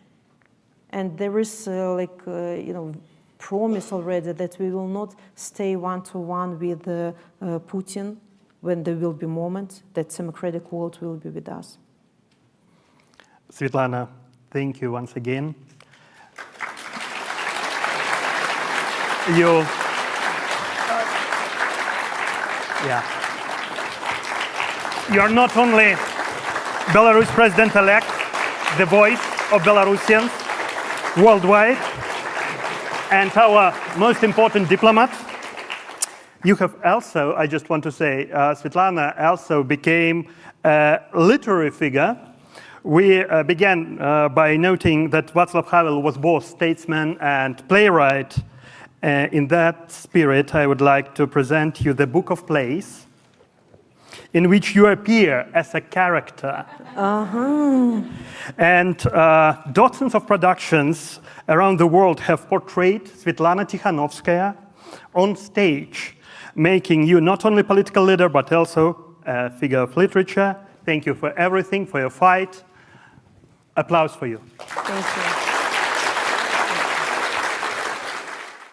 [SPEAKER 4] And there is you know, promise already that we will not stay one-to-one with Putin when there will be moments that democratic world will be with us.
[SPEAKER 5] Sviatlana, thank you once again. You are not only Belarus president-elect, the voice of Belarusians worldwide, and our most important diplomat. You have also, I just want to say, Sviatlana also became a literary figure. We began by noting that Václav Havel was both statesman and playwright. In that spirit, I would like to present you the Book of Plays, in which you appear as a character. And dozens of productions around the world have portrayed Sviatlana Tsikhanouskaya on stage, making you not only a political leader, but also a figure of literature. Thank you for everything, for your fight. Applause for you.
[SPEAKER 4] Thank you.